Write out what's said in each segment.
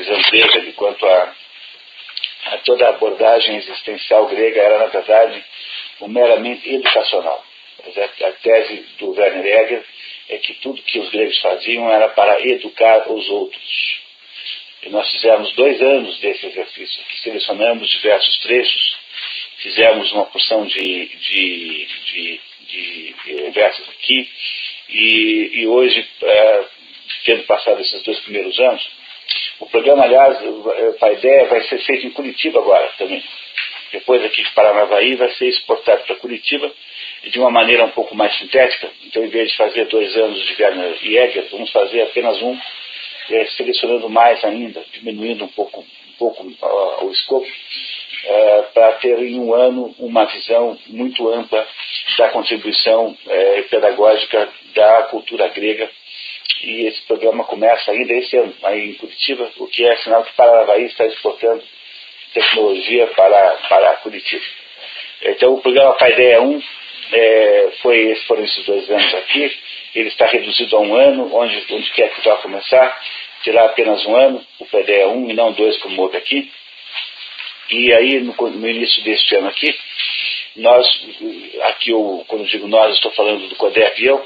cosmovisão grega, de quanto a toda a abordagem existencial grega era, na verdade, meramente educacional. A tese do Werner Heger é que tudo que os gregos faziam era para educar os outros. E nós fizemos 2 anos desse exercício, que selecionamos diversos trechos, fizemos uma porção de versos aqui, e hoje, tendo passado esses 2 primeiros anos, o programa, aliás, a ideia vai ser feito em Curitiba agora também. Depois aqui de Paranavaí vai ser exportado para Curitiba, e de uma maneira um pouco mais sintética. Então, em vez de fazer 2 anos de Werner e Heger, vamos fazer apenas um, selecionando mais ainda, diminuindo um pouco o escopo, para ter em um ano uma visão muito ampla da contribuição pedagógica da cultura grega. E esse programa começa ainda esse ano, aí em Curitiba, o que é sinal que Paranavaí está exportando tecnologia para Curitiba. Então, o programa Paideia 1 foram esses 2 anos aqui. Ele está reduzido a 1 ano, onde quer que vá começar, terá apenas 1 ano, o Paideia 1 e não 2 como houve aqui. E aí, no início deste ano aqui, quando digo nós, estou falando do CODEP e eu,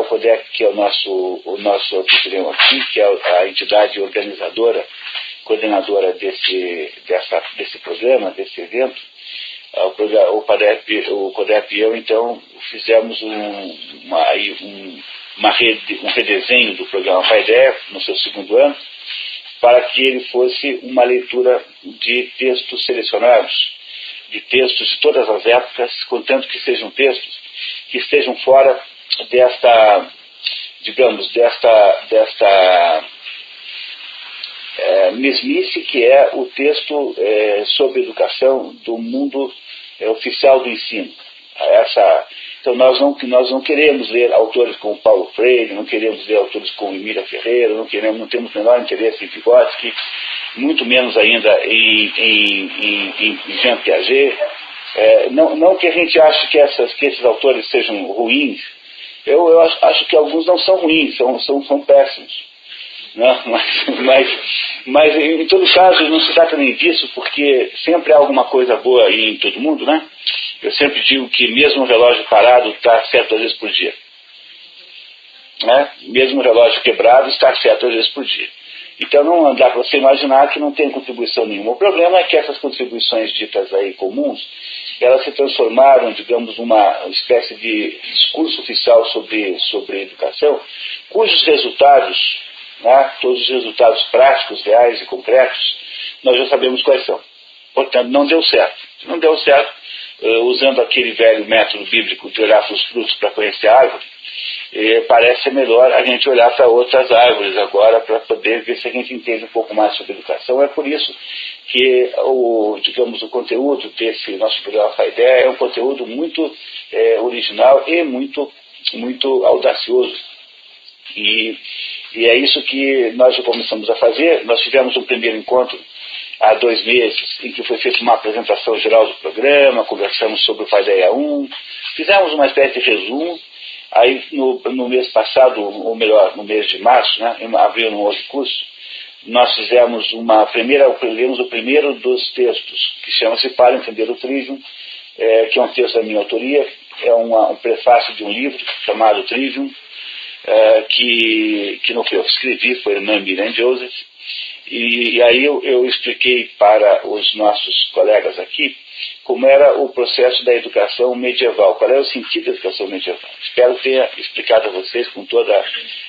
o CODEP, que é o nosso anfitrião aqui, que é a entidade organizadora, coordenadora desse programa, desse evento. O CODEP e eu, então, fizemos um redesenho do programa Paideia no seu 2º ano, para que ele fosse uma leitura de textos selecionados, de textos de todas as épocas, contanto que sejam textos que estejam fora desta mesmice que é o texto sobre educação do mundo oficial do ensino. Então nós não queremos ler autores como Paulo Freire, não queremos ler autores como Emília Ferreira, não temos o menor interesse em Vygotsky, muito menos ainda em Jean Piaget. Não que a gente ache que esses autores sejam ruins. Eu acho que alguns não são ruins, são péssimos. Não, mas em todo caso não se trata nem disso, porque sempre há alguma coisa boa aí em todo mundo, né? Eu sempre digo que mesmo um relógio parado está certo 2 vezes por dia. Né? Mesmo um relógio quebrado está certo 2 vezes por dia. Então não dá para você imaginar que não tem contribuição nenhuma. O problema é que essas contribuições ditas aí comuns, elas se transformaram, digamos, numa espécie de discurso oficial sobre educação, cujos resultados, né, todos os resultados práticos, reais e concretos, nós já sabemos quais são. Portanto, não deu certo. Não deu certo, usando aquele velho método bíblico de olhar para os frutos para conhecer a árvore, parece ser melhor a gente olhar para outras árvores agora para poder ver se a gente entende um pouco mais sobre educação. É por isso que o conteúdo desse nosso programa Paideia é um conteúdo muito original e muito audacioso. E é isso que nós já começamos a fazer. Nós tivemos um primeiro encontro há 2 meses, em que foi feita uma apresentação geral do programa, conversamos sobre o Paideia 1, fizemos uma espécie de resumo. Aí, no mês passado, ou melhor, no mês de março, né, abriu um outro curso, nós fizemos lemos o primeiro dos textos, que chama-se Para Entender o Trivium, que é um texto da minha autoria, é um prefácio de um livro chamado Trivium, que não foi eu que escrevi, foi Hermann Miran Joseph. E aí eu expliquei para os nossos colegas aqui como era o processo da educação medieval, qual é o sentido da educação medieval. Espero ter explicado a vocês com toda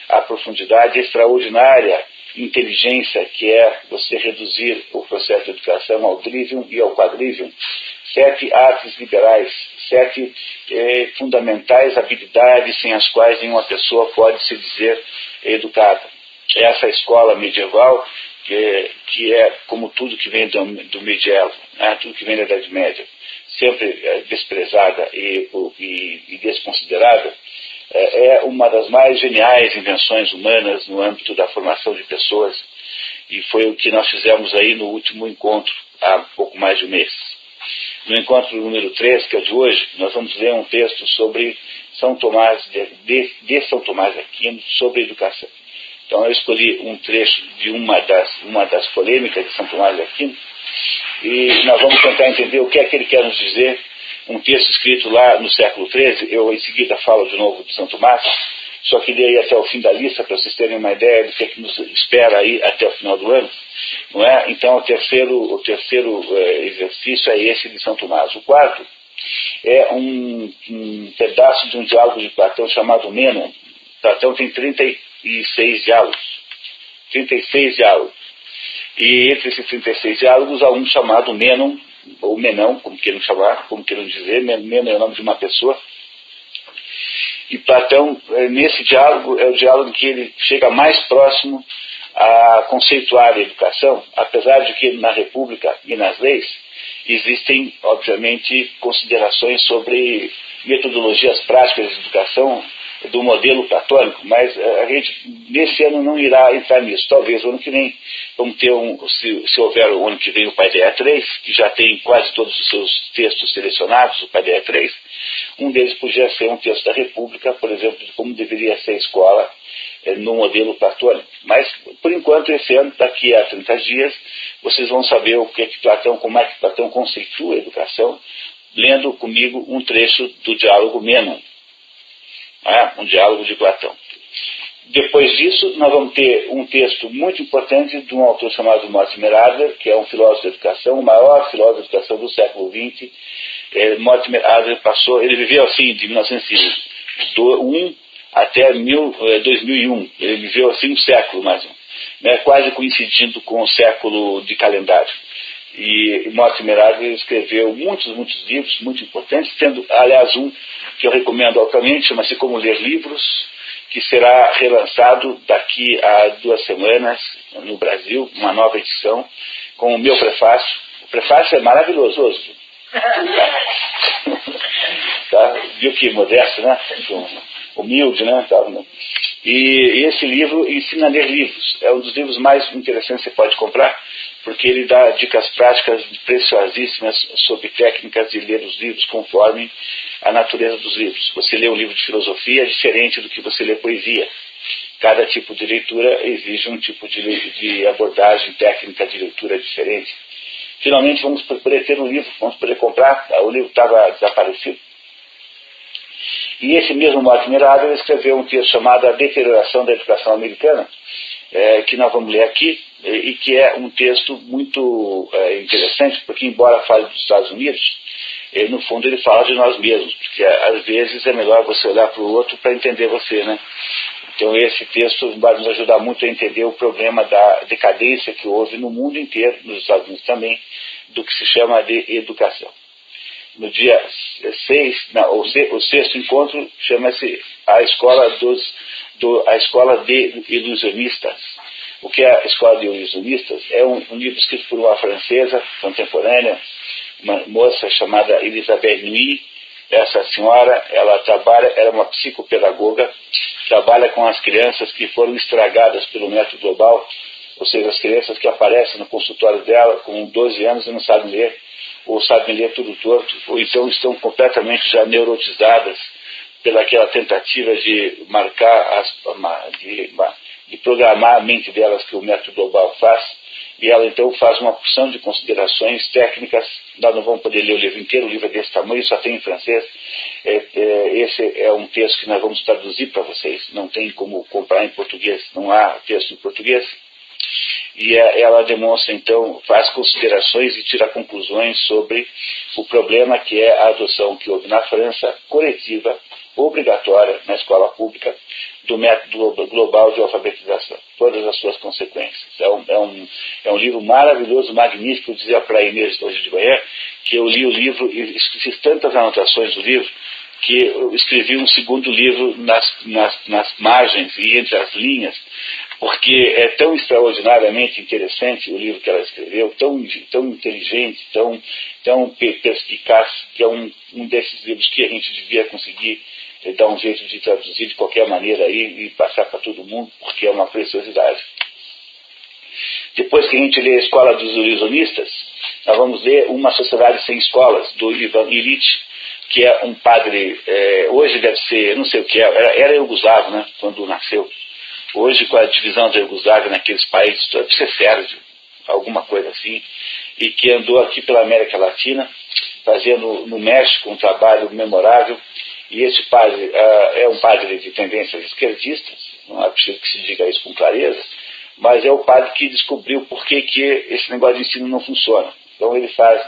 a profundidade, extraordinária inteligência que é você reduzir o processo de educação ao trivium e ao quadrivium. 7 artes liberais, 7 fundamentais habilidades sem as quais nenhuma pessoa pode se dizer educada. Essa escola medieval que é como tudo que vem do medievo, né? Tudo que vem da Idade Média, sempre desprezada e desconsiderada, é uma das mais geniais invenções humanas no âmbito da formação de pessoas, e foi o que nós fizemos aí no último encontro, há pouco mais de um mês. No encontro número 3, que é de hoje, nós vamos ler um texto sobre São Tomás de São Tomás de Aquino, sobre educação. Então eu escolhi um trecho de uma das polêmicas de São Tomás de Aquino, e nós vamos tentar entender o que é que ele quer nos dizer. Um texto escrito lá no século XIII, eu em seguida falo de novo de São Tomás, só que dei até o fim da lista para vocês terem uma ideia do que é que nos espera aí até o final do ano, não é? Então o terceiro exercício é esse de São Tomás. O quarto é um pedaço de um diálogo de Platão chamado Mênon. Platão tem 36 diálogos. 36 diálogos. E entre esses 36 diálogos há um chamado Mênon, ou Menão, como queiram chamar, como queiram dizer. Mênon é o nome de uma pessoa. E Platão, nesse diálogo, é o diálogo em que ele chega mais próximo a conceituar a educação, apesar de que na República e nas leis existem, obviamente, considerações sobre metodologias práticas de educação do modelo platônico, mas a gente nesse ano não irá entrar nisso. Talvez o ano que vem vamos ter se houver o ano que vem o Paideia 3, que já tem quase todos os seus textos selecionados, o Paideia 3, um deles podia ser um texto da República, por exemplo, de como deveria ser a escola no modelo platônico. Mas, por enquanto, esse ano, daqui a 30 dias, vocês vão saber o que é que Platão, como é que Platão conceitua a educação, lendo comigo um trecho do diálogo Mênon, um diálogo de Platão. Depois disso, nós vamos ter um texto muito importante de um autor chamado Mortimer Adler, que é um filósofo da educação, o maior filósofo da educação do século XX. Mortimer Adler ele viveu assim de 1901 até 2001. Ele viveu assim um século mais ou menos, né, quase coincidindo com o século de calendário. E Mortimer Adler escreveu muitos livros muito importantes, tendo, aliás, um que eu recomendo altamente, chama-se Como Ler Livros, que será relançado daqui a 2 semanas no Brasil, uma nova edição, com o meu prefácio. O prefácio é maravilhoso. Tá? Viu que modesto, né? Humilde, né? E esse livro ensina a ler livros. É um dos livros mais interessantes que você pode comprar, porque ele dá dicas práticas preciosíssimas sobre técnicas de ler os livros conforme a natureza dos livros. Você lê um livro de filosofia é diferente do que você lê poesia. Cada tipo de leitura exige um tipo de abordagem técnica de leitura diferente. Finalmente vamos poder ter um livro, vamos poder comprar. O livro estava desaparecido. E esse mesmo Mortimer Adler escreveu um texto chamado A Deterioração da Educação Americana, que nós vamos ler aqui, e que é um texto muito interessante, porque embora fale dos Estados Unidos, no fundo ele fala de nós mesmos, porque às vezes é melhor você olhar para o outro para entender você, né? Então esse texto vai nos ajudar muito a entender o problema da decadência que houve no mundo inteiro, nos Estados Unidos também, do que se chama de educação. No dia 6, o sexto encontro chama-se a Escola de Ilusionistas. O que é a Escola de Ilusionistas? É um livro escrito por uma francesa contemporânea, uma moça chamada Elisabeth Nuit. Essa senhora, ela é uma psicopedagoga, trabalha com as crianças que foram estragadas pelo método global, ou seja, as crianças que aparecem no consultório dela com 12 anos e não sabem ler, ou sabem ler tudo torto, ou então estão completamente já neurotizadas pelaquela tentativa de de programar a mente delas que o método global faz, e ela então faz uma porção de considerações técnicas. Nós não vamos poder ler o livro inteiro, o livro é desse tamanho, só tem em francês. Esse é um texto que nós vamos traduzir para vocês, não tem como comprar em português, não há texto em português. E ela demonstra, então, faz considerações e tira conclusões sobre o problema que é a adoção que houve na França, coletiva, obrigatória, na escola pública, do método global de alfabetização, todas as suas consequências. É um livro maravilhoso, magnífico. Eu dizia para a Inês hoje de manhã que eu li o livro e fiz tantas anotações do livro que eu escrevi um segundo livro nas margens e entre as linhas, porque é tão extraordinariamente interessante o livro que ela escreveu, tão inteligente, tão perspicaz, que é um desses livros que a gente devia conseguir dar um jeito de traduzir de qualquer maneira aí e passar para todo mundo, porque é uma preciosidade. Depois que a gente lê a Escola dos Ilusionistas, nós vamos ler Uma Sociedade Sem Escolas, do Ivan Illich, que é um padre, hoje deve ser, não sei o que era iugoslavo, né, quando nasceu. hoje com a divisão da Iugoslávia naqueles países, deve ser Sérvio, alguma coisa assim, e que andou aqui pela América Latina, fazendo no México um trabalho memorável. E esse padre é um padre de tendências esquerdistas, não é preciso que se diga isso com clareza, mas é o padre que descobriu por que esse negócio de ensino não funciona. Então ele faz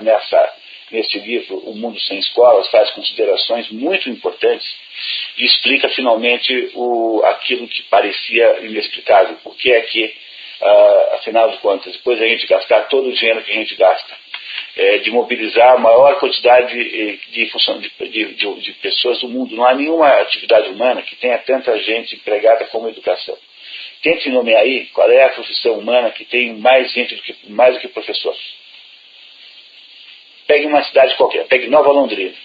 nesse livro, O Mundo Sem Escolas, faz considerações muito importantes e explica finalmente aquilo que parecia inexplicável. Por que é que, afinal de contas, depois da gente gastar todo o dinheiro que a gente gasta, de mobilizar a maior quantidade de pessoas do mundo, não há nenhuma atividade humana que tenha tanta gente empregada como a educação. Tente nomear aí qual é a profissão humana que tem mais gente mais do que professor. Pegue uma cidade qualquer, pegue Nova Londrina.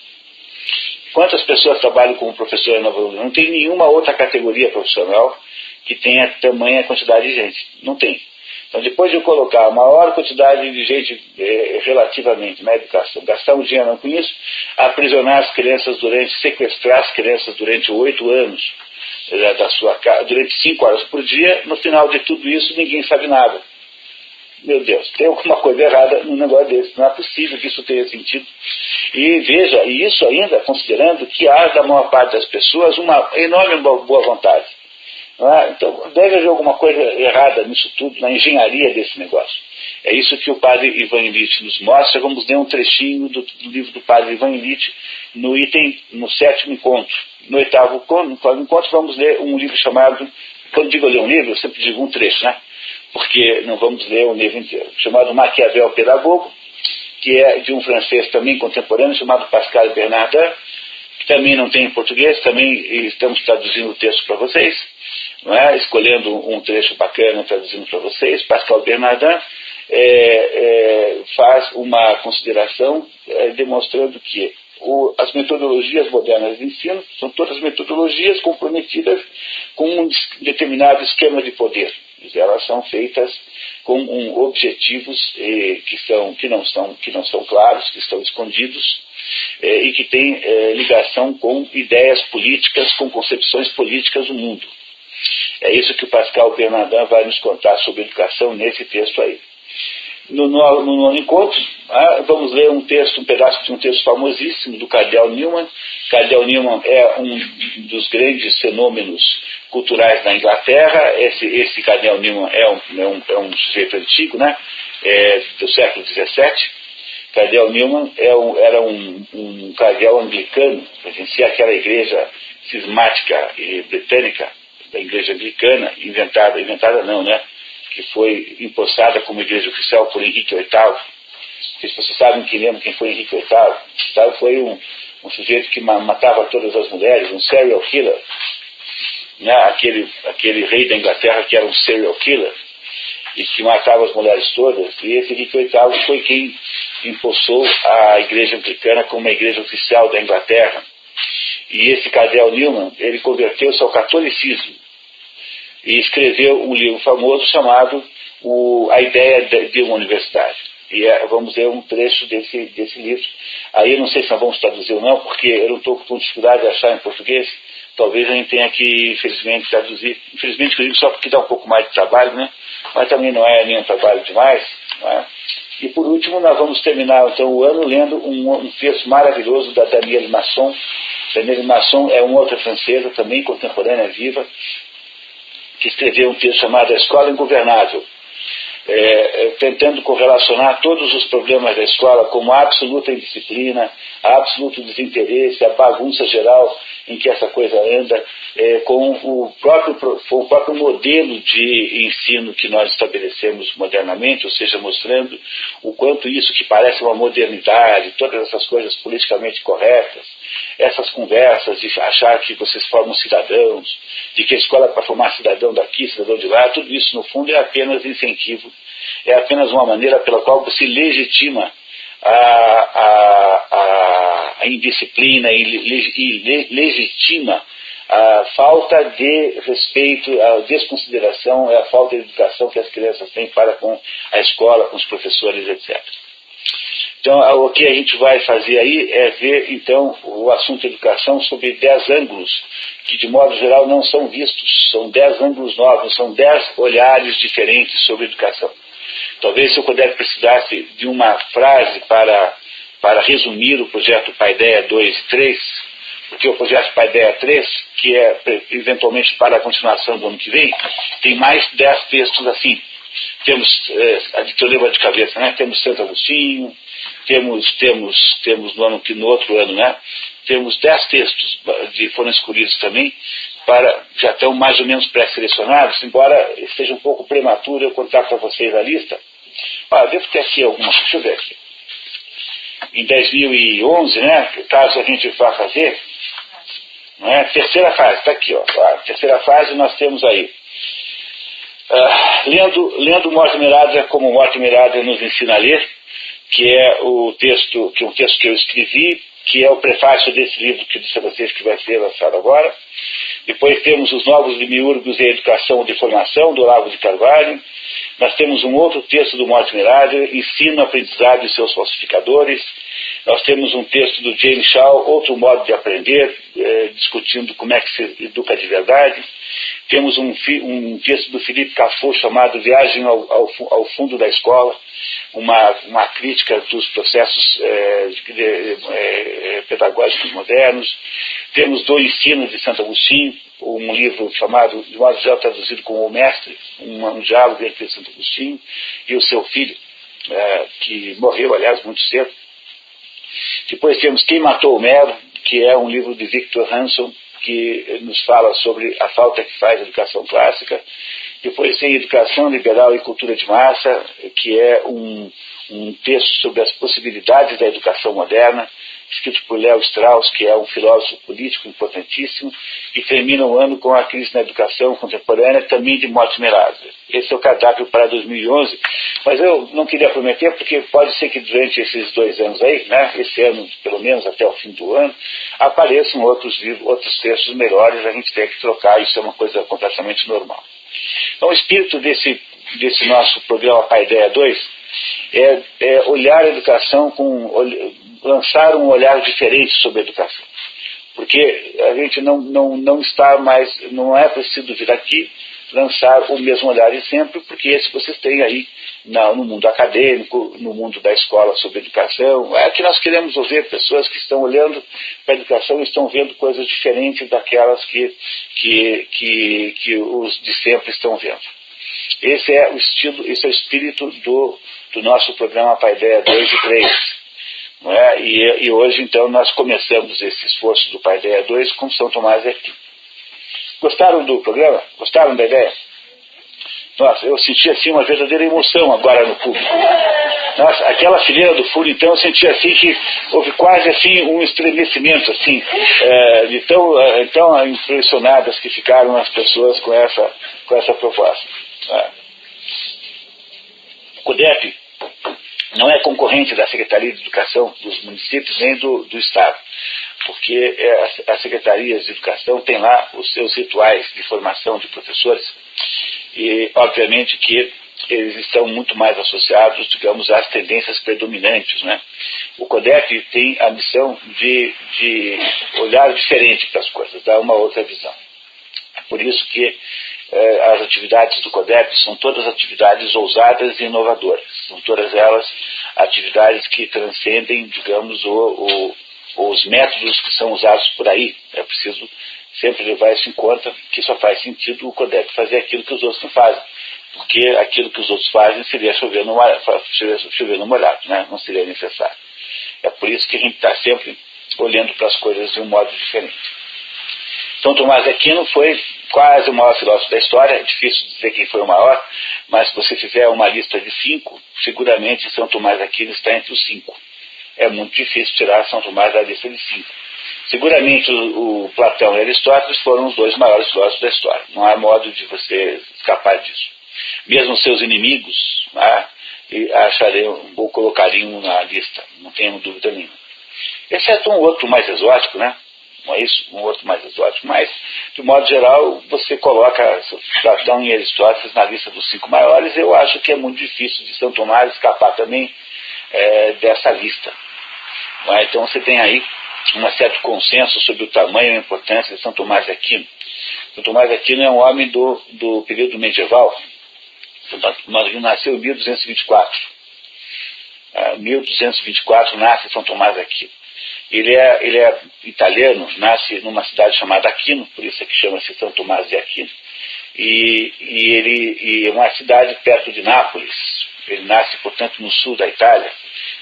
Quantas pessoas trabalham como professor em Nova Londrina? Não tem nenhuma outra categoria profissional que tenha tamanha quantidade de gente. Não tem. Então, depois de eu colocar a maior quantidade de gente relativamente na educação, gastar um dinheiro com isso, aprisionar as crianças sequestrar as crianças durante 8 anos da sua casa, durante 5 horas por dia, no final de tudo isso ninguém sabe nada. Meu Deus, tem alguma coisa errada num negócio desse. Não é possível que isso tenha sentido. E veja, e isso ainda considerando que há da maior parte das pessoas uma enorme boa vontade. Não é? Então deve haver alguma coisa errada nisso tudo, na engenharia desse negócio. É isso que o padre Ivan Illich nos mostra. Vamos ler um trechinho do livro do padre Ivan Illich no 7º encontro. No 8º encontro vamos ler um livro chamado, quando digo ler um livro, eu sempre digo um trecho, né? Porque não vamos ler o livro inteiro, chamado Maquiavel Pedagogo, que é de um francês também contemporâneo, chamado Pascal Bernardin, que também não tem em português, também estamos traduzindo o texto para vocês, não é? Escolhendo um trecho bacana, traduzindo para vocês. Pascal Bernardin faz uma consideração demonstrando que as metodologias modernas de ensino são todas metodologias comprometidas com um determinado esquema de poder. Elas são feitas com objetivos que não são claros, que estão escondidos e que têm ligação com ideias políticas, com concepções políticas do mundo. É isso que o Pascal Bernardin vai nos contar sobre educação nesse texto aí. No encontro, vamos ler um pedaço de um texto famosíssimo do Cardeal Newman. Cardeal Newman é um dos grandes fenômenos culturais da Inglaterra. Esse Cardeal Newman é um sujeito antigo, né? Do século XVII. Cardeal Newman era um cardeal anglicano, pertencia àquela igreja cismática e britânica, da igreja anglicana, inventada não, né? Que foi empossada como igreja oficial por Henrique VIII. Não sei se vocês sabem quem foi Henrique VIII. Foi um sujeito que matava todas as mulheres, um serial killer. Né? Aquele rei da Inglaterra que era um serial killer e que matava as mulheres todas. E esse Henrique VIII foi quem empossou a igreja anglicana como uma igreja oficial da Inglaterra. E esse Cardeal Newman, ele converteu-se ao catolicismo e escreveu um livro famoso chamado A Ideia de uma Universidade. E vamos ler um trecho desse livro. Aí eu não sei se nós vamos traduzir ou não, porque eu não estou com dificuldade de achar em português. Talvez a gente tenha que, infelizmente, traduzir. Infelizmente, eu digo só porque dá um pouco mais de trabalho, né? Mas também não é nenhum trabalho demais. Não é? E por último, nós vamos terminar então o ano lendo um texto maravilhoso da Danielle Masson. Danielle Masson é uma outra francesa, também contemporânea, viva, que escreveu um texto chamado A Escola Ingovernável, tentando correlacionar todos os problemas da escola, como a absoluta indisciplina, a absoluto desinteresse, a bagunça geral em que essa coisa anda, com o próprio modelo de ensino que nós estabelecemos modernamente, ou seja, mostrando o quanto isso que parece uma modernidade, todas essas coisas politicamente corretas, essas conversas de achar que vocês formam cidadãos, de que a escola é para formar cidadão daqui, cidadão de lá, tudo isso no fundo é apenas incentivo, é apenas uma maneira pela qual você legitima a indisciplina e legitima a falta de respeito, a desconsideração, a falta de educação que as crianças têm para com a escola, com os professores, etc. Então, o que a gente vai fazer aí é ver, então, o assunto educação sobre 10 ângulos, que de modo geral não são vistos. São 10 ângulos novos, são 10 olhares diferentes sobre educação. Talvez se eu pudesse precisasse de uma frase para resumir o projeto Paideia 2 e 3, porque o projeto Paideia 3, que é eventualmente para a continuação do ano que vem, tem mais 10 textos assim. Temos, que eu lembro de cabeça, né? Temos Santo Agostinho, temos no outro ano, né? Temos 10 textos que foram escolhidos também, já estão mais ou menos pré-selecionados, embora seja um pouco prematuro eu contar para vocês a lista. Devo ter aqui alguma, deixa eu ver aqui. Em 2011, né? Caso a gente vá fazer, não é? Terceira fase, está aqui, ó. A terceira fase nós temos aí. Lendo Morte Mirada como Morte Mirada nos ensina a ler, que é um texto que eu escrevi, que é o prefácio desse livro que eu disse a vocês que vai ser lançado agora. Depois temos Os Novos Demiurgos e a Educação de Formação, do Olavo de Carvalho. Nós temos um outro texto do Morte Mirada, Ensino, Aprendizado e seus Falsificadores. Nós temos um texto do James Shaw, Outro Modo de Aprender, discutindo como é que se educa de verdade. Temos um texto do Felipe Cafu chamado Viagem ao Fundo da Escola, uma crítica dos processos pedagógicos modernos. Temos Do Ensino, de Santo Agostinho, um livro chamado, de modo geral traduzido como O Mestre, um diálogo entre Santo Agostinho e o seu filho, que morreu, aliás, muito cedo. Depois temos Quem Matou Homero, que é um livro de Victor Hanson, que nos fala sobre a falta que faz a educação clássica. Depois tem Educação Liberal e Cultura de Massa, que é um texto sobre as possibilidades da educação moderna, escrito por Léo Strauss, que é um filósofo político importantíssimo, e termina o ano com a crise na educação contemporânea, também de Morte Mirada. Esse é o cardápio para 2011, mas eu não queria prometer, porque pode ser que durante esses 2 anos aí, né, esse ano, pelo menos até o fim do ano, apareçam outros textos melhores, a gente tem que trocar, isso é uma coisa completamente normal. Então, o espírito desse nosso programa Paideia 2 é olhar a educação lançar um olhar diferente sobre a educação. Porque a gente não está mais, não é preciso vir aqui lançar o mesmo olhar de sempre, porque esse vocês têm aí no mundo acadêmico, no mundo da escola sobre educação. É que nós queremos ouvir pessoas que estão olhando para a educação e estão vendo coisas diferentes daquelas que os de sempre estão vendo. Esse é o espírito do nosso programa Paideia 2 e 3. Não é? E hoje, então, nós começamos esse esforço do Paideia 2 com São Tomás de Aquino. Gostaram do programa? Gostaram da ideia? Nossa, eu senti assim uma verdadeira emoção agora no público. Nossa, aquela fileira do fundo, então, eu senti assim que houve quase assim um estremecimento, assim, de tão impressionadas que ficaram as pessoas com essa proposta. O CODEP não é concorrente da Secretaria de Educação dos municípios nem do Estado, porque as secretarias de educação têm lá os seus rituais de formação de professores e, obviamente, que eles estão muito mais associados, digamos, às tendências predominantes, né? O CODEP tem a missão de olhar diferente para as coisas, dar uma outra visão. É por isso que as atividades do CODEP são todas atividades ousadas e inovadoras. São todas elas atividades que transcendem, digamos, os métodos que são usados por aí. É preciso sempre levar isso em conta, que só faz sentido o CODEP fazer aquilo que os outros não fazem. Porque aquilo que os outros fazem seria chover no molhado, né? Não seria necessário. É por isso que a gente está sempre olhando para as coisas de um modo diferente. São Tomás de Aquino foi quase o maior filósofo da história. É difícil dizer quem foi o maior, mas se você fizer uma lista de 5, seguramente São Tomás de Aquino está entre os 5. É muito difícil tirar São Tomás da lista de 5. Seguramente o Platão e Aristóteles foram os 2 maiores filósofos da história. Não há modo de você escapar disso. Mesmo seus inimigos, né, ou colocariam na lista, não tenho dúvida nenhuma. Exceto um outro mais exótico, né? Não é isso? Um outro mais exótico, mas, de modo geral, você coloca Platão e Aristóteles na lista dos 5 maiores. Eu acho que é muito difícil de São Tomás escapar também dessa lista. Então você tem aí um certo consenso sobre o tamanho e a importância de São Tomás de Aquino. São Tomás de Aquino é um homem do período medieval. São Tomás de Aquino nasceu em 1224. 1224 nasce São Tomás de Aquino. Ele é italiano, nasce numa cidade chamada Aquino, por isso é que chama-se São Tomás de Aquino. E é uma cidade perto de Nápoles. Ele nasce, portanto, no sul da Itália,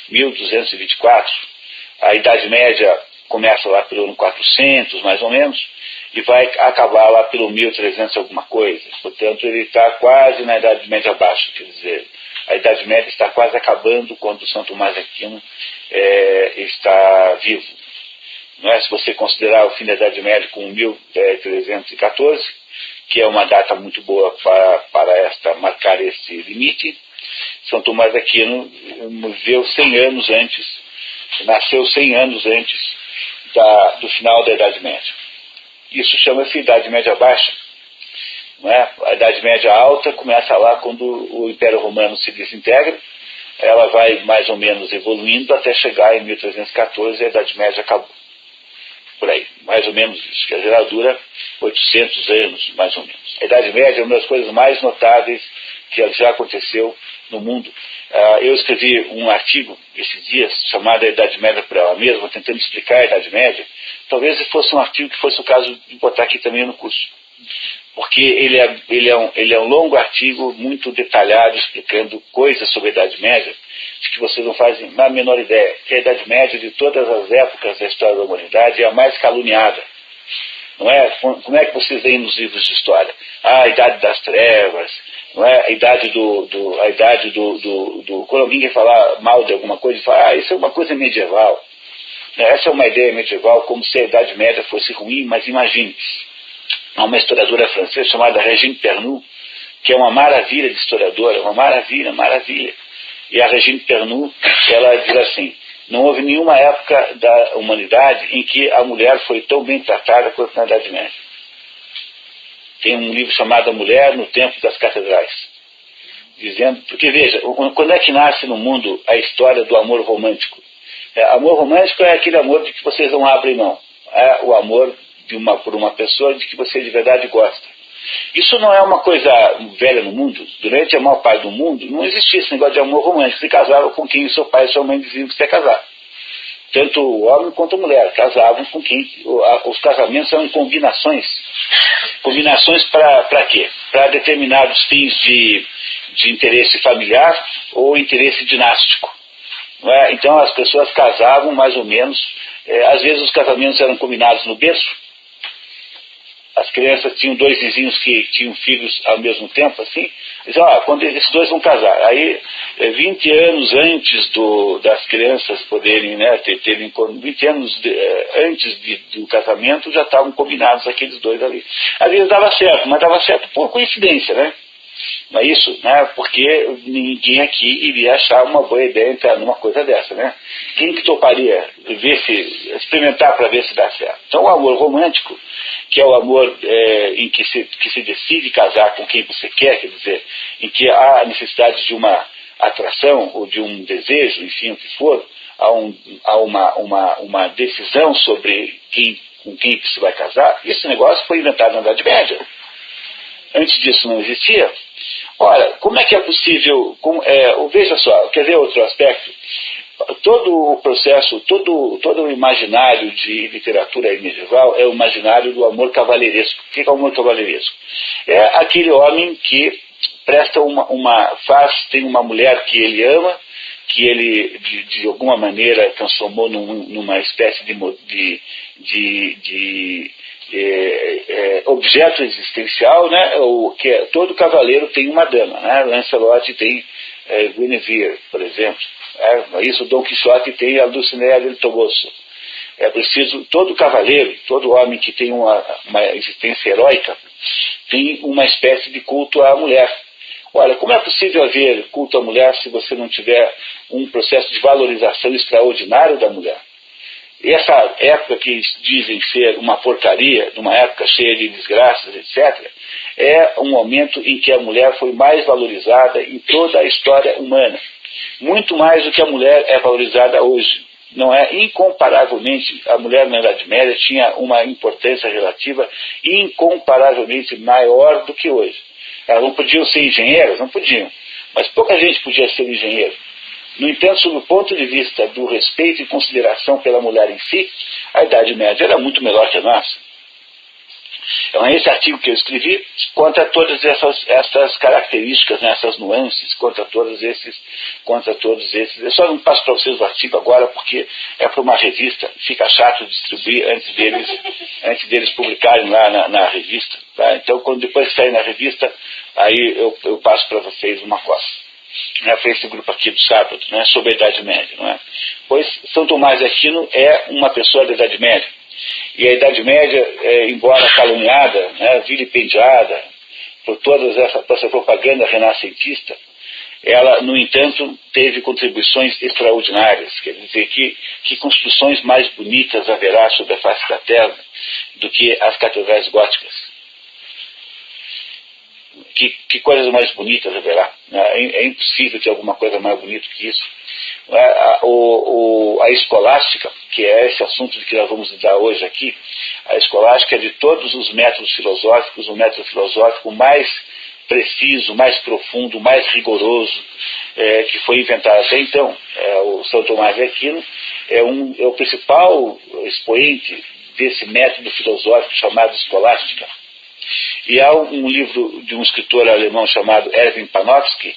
1224. A Idade Média começa lá pelo ano 400, mais ou menos, e vai acabar lá pelo 1300 alguma coisa. Portanto, ele está quase na Idade Média baixa, quer dizer, a Idade Média está quase acabando quando São Tomás de Aquino está vivo. Não é? Se você considerar o fim da Idade Média com 1314, que é uma data muito boa para marcar esse limite, São Tomás de Aquino viveu 100 anos antes, nasceu 100 anos antes do final da Idade Média. Isso chama-se Idade Média Baixa. Não é? A Idade Média Alta começa lá quando o Império Romano se desintegra, ela vai mais ou menos evoluindo até chegar em 1314 e a Idade Média acabou. Por aí, mais ou menos isso. Quer dizer, ela dura 800 anos, mais ou menos. A Idade Média é uma das coisas mais notáveis que já aconteceu no mundo. Eu escrevi um artigo esses dias chamado A Idade Média por ela mesma, tentando explicar a Idade Média. Talvez fosse um artigo que fosse o caso de botar aqui também no curso. Porque ele é um longo artigo muito detalhado, explicando coisas sobre a Idade Média, de que vocês não fazem a menor ideia. Que a Idade Média, de todas as épocas da história da humanidade, é a mais caluniada. Não é? Como é que vocês veem nos livros de história? A Idade das Trevas, não é? A idade quando alguém quer falar mal de alguma coisa, fala, isso é uma coisa medieval. Essa é uma ideia medieval, como se a Idade Média fosse ruim, mas imagine. Há uma historiadora francesa chamada Régine Pernoud, que é uma maravilha de historiadora, uma maravilha. E a Régine Pernoud, ela diz assim, não houve nenhuma época da humanidade em que a mulher foi tão bem tratada quanto na Idade Média. Tem um livro chamado A Mulher no Tempo das Catedrais. Dizendo, porque veja, quando é que nasce no mundo a história do amor romântico? Amor romântico é aquele amor de que vocês não abrem mão. É o amor por uma pessoa de que você de verdade gosta. Isso não é uma coisa velha no mundo. Durante a maior parte do mundo não existia esse negócio de amor romântico. Você casava com quem o seu pai e sua mãe diziam que você ia casar. Tanto o homem quanto a mulher casavam com quem. Os casamentos eram combinações. Combinações para quê? Para determinados fins de interesse familiar ou interesse dinástico. Não é? Então as pessoas casavam mais ou menos. Às vezes os casamentos eram combinados no berço. As crianças tinham dois vizinhos que tinham filhos ao mesmo tempo, assim. Diziam, quando esses dois vão casar. Aí, 20 anos antes das crianças poderem, né, 20 anos antes do casamento, já estavam combinados aqueles dois ali. Às vezes dava certo, mas dava certo por coincidência, né? Não é isso? Né? Porque ninguém aqui iria achar uma boa ideia entrar numa coisa dessa, né? Quem que toparia experimentar para ver se dá certo? Então, o amor romântico, que é o amor em que se decide casar com quem você quer, quer dizer, em que há a necessidade de uma atração ou de um desejo, enfim, o que for, há uma decisão sobre com quem se vai casar. Esse negócio foi inventado na Idade Média. Antes disso não existia. Ora, como é que é possível... veja só, quer ver outro aspecto? Todo o processo, todo o imaginário de literatura medieval é o imaginário do amor cavalheiresco. O que é o amor cavalheiresco? É aquele homem que presta tem uma mulher que ele ama, que ele de alguma maneira transformou numa espécie de objeto existencial, né? Todo cavaleiro tem uma dama, né? Lancelot tem Guinevere, por exemplo. Isso, Dom Quixote tem a Dulcinea del Toboso. É preciso, todo cavaleiro, todo homem que tem uma existência heróica, tem uma espécie de culto à mulher. Olha, como é possível haver culto à mulher se você não tiver um processo de valorização extraordinário da mulher? E essa época que dizem ser uma porcaria, numa época cheia de desgraças, etc., é um momento em que a mulher foi mais valorizada em toda a história humana. muito mais do que a mulher é valorizada hoje. Não é? Incomparavelmente, a mulher na Idade Média tinha uma importância relativa incomparavelmente maior do que hoje. Elas não podiam ser engenheiras? Não podiam. Mas pouca gente podia ser engenheiro. No entanto, sob o ponto de vista do respeito e consideração pela mulher em si, a Idade Média era muito melhor que a nossa. Então, esse artigo que eu escrevi conta todas essas características, né, essas nuances, conta todos esses. Eu só não passo para vocês o artigo agora porque é para uma revista, fica chato distribuir antes deles publicarem lá na revista. Tá? Então, quando depois sair na revista, aí eu passo para vocês uma cópia. Né, para esse grupo aqui do sábado, né, sobre a Idade Média. Não é? Pois São Tomás de Aquino é uma pessoa da Idade Média. E a Idade Média, embora caluniada, né, vilipendiada por por essa propaganda renascentista, ela, no entanto, teve contribuições extraordinárias. Quer dizer, que construções mais bonitas haverá sobre a face da Terra do que as catedrais góticas? Que coisas mais bonitas haverá? É impossível ter alguma coisa mais bonita que isso. A escolástica, que é esse assunto de que nós vamos lidar hoje aqui, a escolástica é de todos os métodos filosóficos, o método filosófico mais preciso, mais profundo, mais rigoroso que foi inventado até então. O São Tomás de Aquino é o principal expoente desse método filosófico chamado escolástica. E há um livro de um escritor alemão chamado Erwin Panofsky,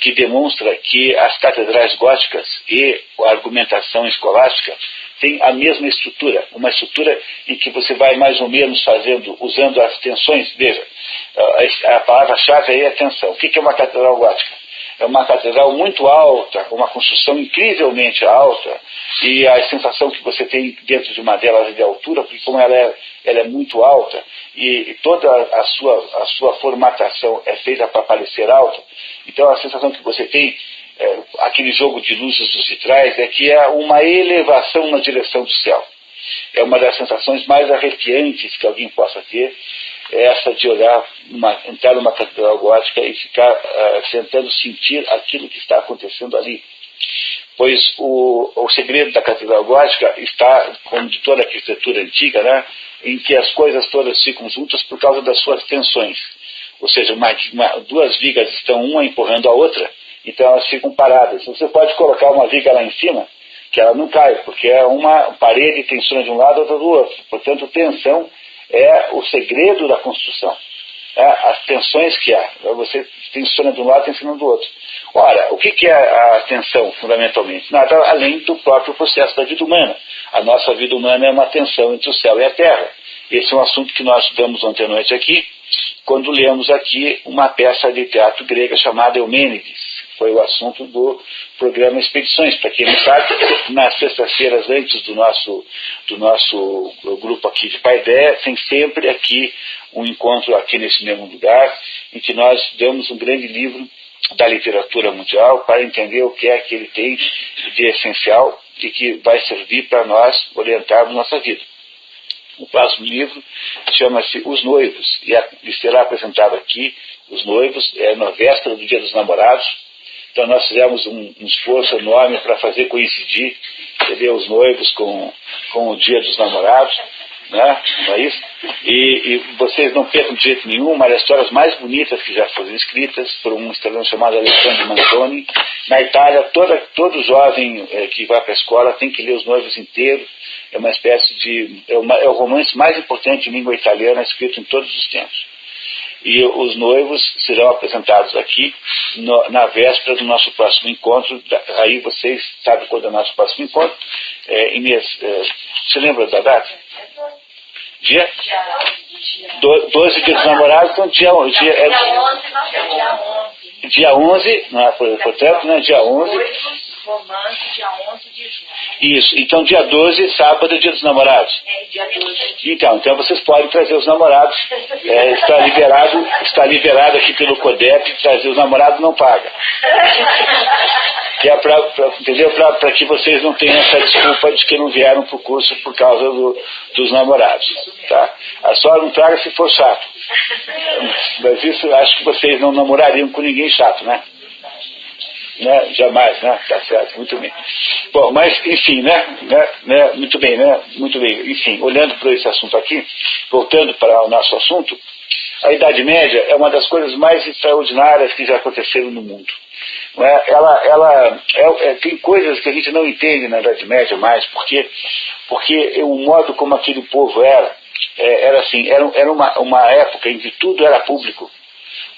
que demonstra que as catedrais góticas e a argumentação escolástica têm a mesma estrutura, uma estrutura em que você vai mais ou menos usando as tensões. Veja, a palavra-chave aí é tensão. O que é uma catedral gótica? É uma catedral muito alta, uma construção incrivelmente alta, e a sensação que você tem dentro de uma delas é de altura, porque como ela é muito alta, e toda a sua formatação é feita para parecer alta, então a sensação que você tem, aquele jogo de luzes dos vitrais, é que é uma elevação na direção do céu. É uma das sensações mais arrepiantes que alguém possa ter, é essa de entrar numa catedral gótica e ficar tentando sentir aquilo que está acontecendo ali. Pois o segredo da catedral gótica está, como de toda a arquitetura antiga, né, em que as coisas todas ficam juntas por causa das suas tensões. Ou seja, duas vigas estão uma empurrando a outra, então elas ficam paradas. Você pode colocar uma viga lá em cima, que ela não cai, porque é uma parede tensiona de um lado, outra do outro. Portanto, tensão é o segredo da construção. As tensões que há. Você tensiona de um lado, tensiona do outro. Ora, o que é a tensão, fundamentalmente? Nada além do próprio processo da vida humana. A nossa vida humana é uma tensão entre o céu e a terra. Esse é um assunto que nós estudamos ontem à noite aqui, quando lemos aqui uma peça de teatro grega chamada Eumênides. Foi o assunto do programa Expedições. Para quem não sabe, nas sextas-feiras antes do nosso grupo aqui de Paideia, tem sempre aqui um encontro aqui nesse mesmo lugar, em que nós damos um grande livro da literatura mundial para entender o que é que ele tem de essencial e que vai servir para nós orientarmos nossa vida. O próximo livro chama-se Os Noivos, e será apresentado aqui, Os Noivos, na véspera do Dia dos Namorados. Então nós fizemos um esforço enorme para fazer coincidir, entendeu, os noivos com o Dia dos Namorados, né? Não é isso? E vocês não percam de jeito nenhum uma das histórias mais bonitas que já foram escritas por um italiano chamado Alessandro Manzoni. Na Itália, todo jovem que vai para a escola tem que ler Os Noivos inteiros. É uma espécie de... é o romance mais importante em língua italiana escrito em todos os tempos. E os noivos serão apresentados aqui na véspera do nosso próximo encontro. Aí vocês sabem quando é o nosso próximo encontro. Inês, você lembra da data? Dia 12, Dia dos Namorados. Então dia 11, não é, portanto, né, dia 11. Romance, dia 11 de junho. Isso, então dia 12, sábado, é Dia dos Namorados. Dia 12. Então vocês podem trazer os namorados. Está liberado aqui pelo CODEP, trazer os namorados não paga. Que é para que vocês não tenham essa desculpa de que não vieram para o curso por causa dos namorados. Tá? Só não traga se for chato. Mas isso acho que vocês não namorariam com ninguém chato, né? né? Jamais, né? Tá certo, muito bem. Bom, mas, enfim, muito bem, muito bem. Enfim, olhando para esse assunto aqui, voltando para o nosso assunto, a Idade Média é uma das coisas mais extraordinárias que já aconteceram no mundo. Não é? Tem coisas que a gente não entende na Idade Média mais, porque o modo como aquele povo era assim, era uma época em que tudo era público.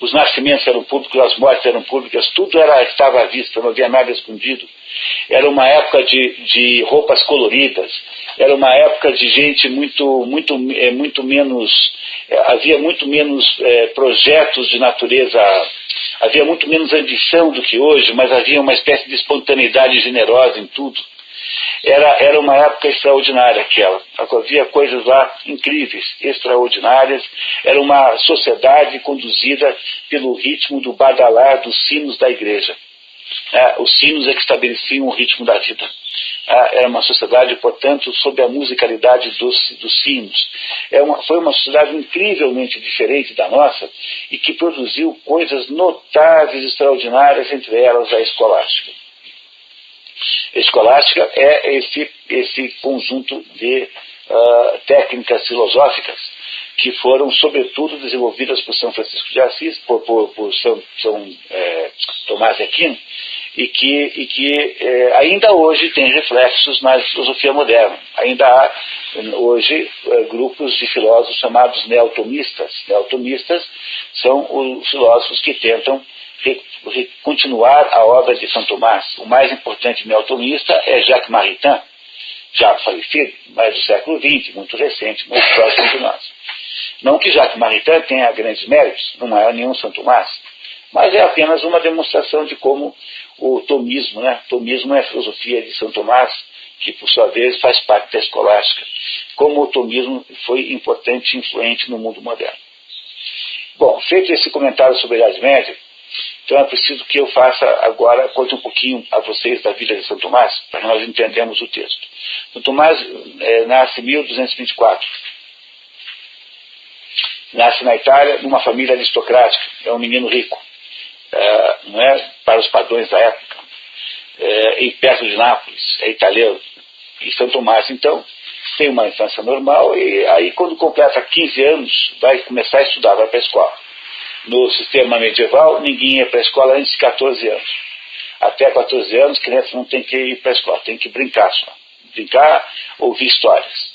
Os nascimentos eram públicos, as mortes eram públicas, tudo estava à vista, não havia nada escondido. Era uma época de roupas coloridas, era uma época de gente muito menos, havia muito menos projetos de natureza, havia muito menos ambição do que hoje, mas havia uma espécie de espontaneidade generosa em tudo. Era uma época extraordinária aquela. Havia coisas lá incríveis, extraordinárias. Era uma sociedade conduzida pelo ritmo do badalar dos sinos da igreja. Os sinos é que estabeleciam o ritmo da vida. Era uma sociedade, portanto, sob a musicalidade dos sinos. Foi uma sociedade incrivelmente diferente da nossa e que produziu coisas notáveis, extraordinárias, entre elas a escolástica. A escolástica é esse conjunto de técnicas filosóficas que foram, sobretudo, desenvolvidas por São Francisco de Assis, por São Tomás de Aquino, e que ainda hoje tem reflexos na filosofia moderna. Ainda há, hoje, grupos de filósofos chamados neotomistas. Neotomistas são os filósofos que tentam continuar a obra de São Tomás. O mais importante neotomista é Jacques Maritain, já falecido, mas do século XX, muito recente, muito próximo de nós. Não que Jacques Maritain tenha grandes méritos, não é nenhum São Tomás, mas é apenas uma demonstração de como o tomismo, tomismo é a filosofia de São Tomás, que por sua vez faz parte da escolástica, como o tomismo foi importante e influente no mundo moderno. Bom, feito esse comentário sobre a Idade Média, então é preciso que eu faça agora, conte um pouquinho a vocês da vida de São Tomás, para que nós entendamos o texto. São Tomás nasce em 1224. Nasce na Itália, numa família aristocrática, é um menino rico, não é para os padrões da época, e perto de Nápoles, é italiano. E São Tomás, então, tem uma infância normal, e aí quando completa 15 anos, vai começar a estudar, vai para a escola. No sistema medieval, ninguém ia para a escola antes de 14 anos. Até 14 anos, criança não tem que ir para a escola, tem que brincar só. Brincar, ouvir histórias.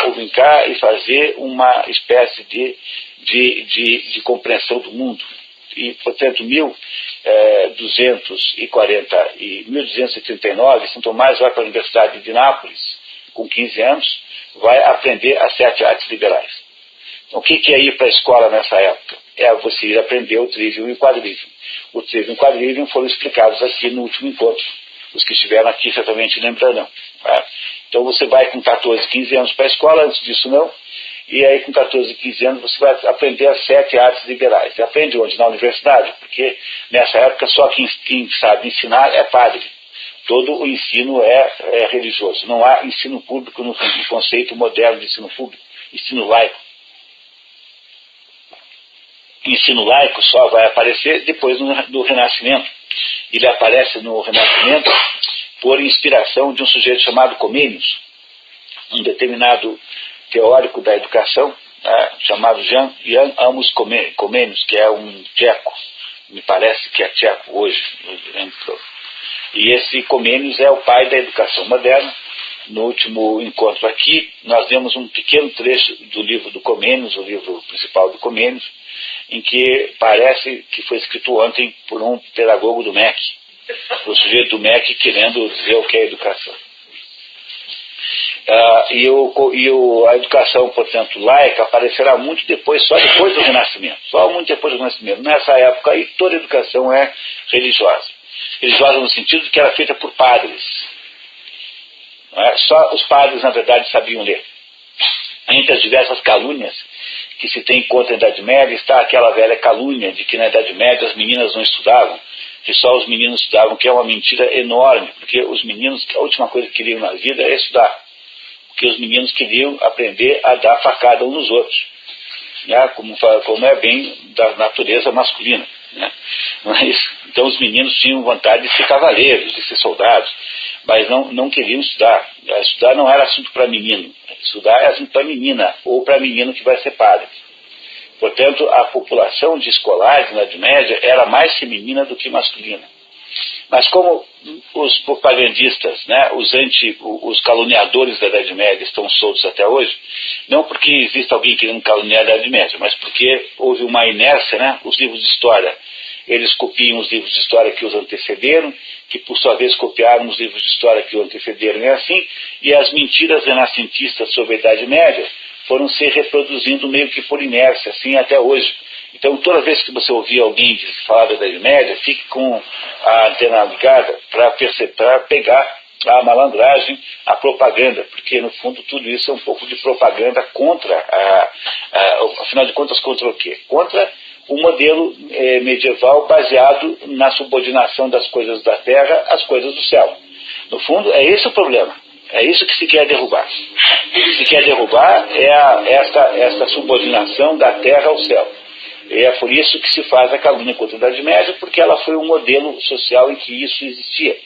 Ou brincar e fazer uma espécie de compreensão do mundo. E, portanto, 1239, São Tomás vai para a Universidade de Nápoles, com 15 anos, vai aprender as 7 artes liberais. Então, o que é ir para a escola nessa época? É você ir aprender o trivium e o quadrivium. O trivium e o quadrivium foram explicados aqui no último encontro. Os que estiveram aqui certamente lembrarão. Tá? Então você vai com 14, 15 anos para a escola, antes disso não, e aí com 14, 15 anos você vai aprender as 7 artes liberais. Você aprende onde? Na universidade, porque nessa época só quem sabe ensinar é padre. Todo o ensino é religioso. Não há ensino público no conceito moderno de ensino público, ensino laico. Ensino laico só vai aparecer depois do Renascimento. Ele aparece no Renascimento por inspiração de um sujeito chamado Comênios, um determinado teórico da educação, chamado Jan Amos Comênios, que é um tcheco, me parece que é tcheco hoje. E esse Comênios é o pai da educação moderna. No último encontro aqui, nós vemos um pequeno trecho do livro do Comênios, o livro principal do Comênios, em que parece que foi escrito ontem por um pedagogo do MEC, o sujeito do MEC querendo dizer o que é educação. A educação, portanto, laica aparecerá muito depois, só depois do Renascimento. Só muito depois do Renascimento. Nessa época aí, toda a educação é religiosa. Religiosa no sentido de que era feita por padres. Não é? Só os padres, na verdade, sabiam ler. Entre as diversas calúnias que se tem contra a Idade Média, está aquela velha calúnia de que na Idade Média as meninas não estudavam, que só os meninos estudavam, que é uma mentira enorme, porque os meninos, a última coisa que queriam na vida é estudar. Porque os meninos queriam aprender a dar facada uns nos outros, né? Como é bem da natureza masculina. Né? Não é isso? Então os meninos tinham vontade de ser cavaleiros, de ser soldados, mas não queriam estudar. Estudar não era assunto para menino, estudar é assunto para menina, ou para menino que vai ser padre. Portanto, a população de escolares na Idade Média era mais feminina do que masculina. Mas como os propagandistas, né, os caluniadores da Idade Média estão soltos até hoje, não porque exista alguém querendo caluniar a Idade Média, mas porque houve uma inércia, né, os livros de história, eles copiam os livros de história que os antecederam, que por sua vez copiaram os livros de história que os antecederam, e assim, e as mentiras renascentistas sobre a Idade Média foram se reproduzindo meio que por inércia, assim até hoje. Então, toda vez que você ouvir alguém falar da Idade Média, fique com a antena ligada para pegar a malandragem, a propaganda, porque, no fundo, tudo isso é um pouco de propaganda contra, afinal de contas, contra o quê? Contra o modelo medieval baseado na subordinação das coisas da terra às coisas do céu. No fundo, é esse o problema. É isso que se quer derrubar. O que se quer derrubar é esta subordinação da terra ao céu. E é por isso que se faz a calúnia contra a Idade Média, porque ela foi um modelo social em que isso existia.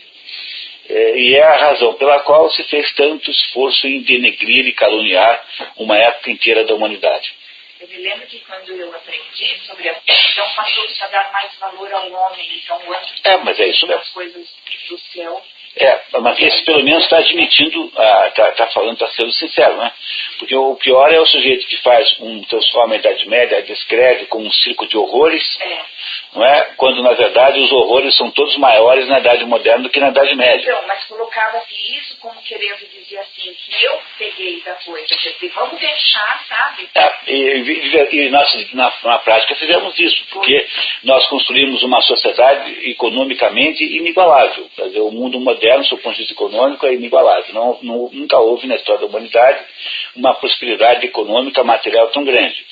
E é a razão pela qual se fez tanto esforço em denegrir e caluniar uma época inteira da humanidade. Eu me lembro que quando eu aprendi sobre a então passou-se a dar mais valor ao homem, então antes mas é isso mesmo. das coisas do céu. Mas esse pelo menos está admitindo, está falando, está sendo sincero, né? Porque o pior é o sujeito que transforma a Idade Média, descreve como um circo de horrores, não é? Quando na verdade os horrores são todos maiores na Idade Moderna do que na Idade Média. Então, mas colocava-se isso como querendo dizer assim, que eu peguei da coisa, quer dizer, vamos deixar, sabe? E nós na prática fizemos isso, porque nós construímos uma sociedade economicamente inigualável. Quer dizer, o mundo moderno, do ponto de vista econômico, é inigualável. Nunca houve na história da humanidade uma prosperidade econômica material tão grande.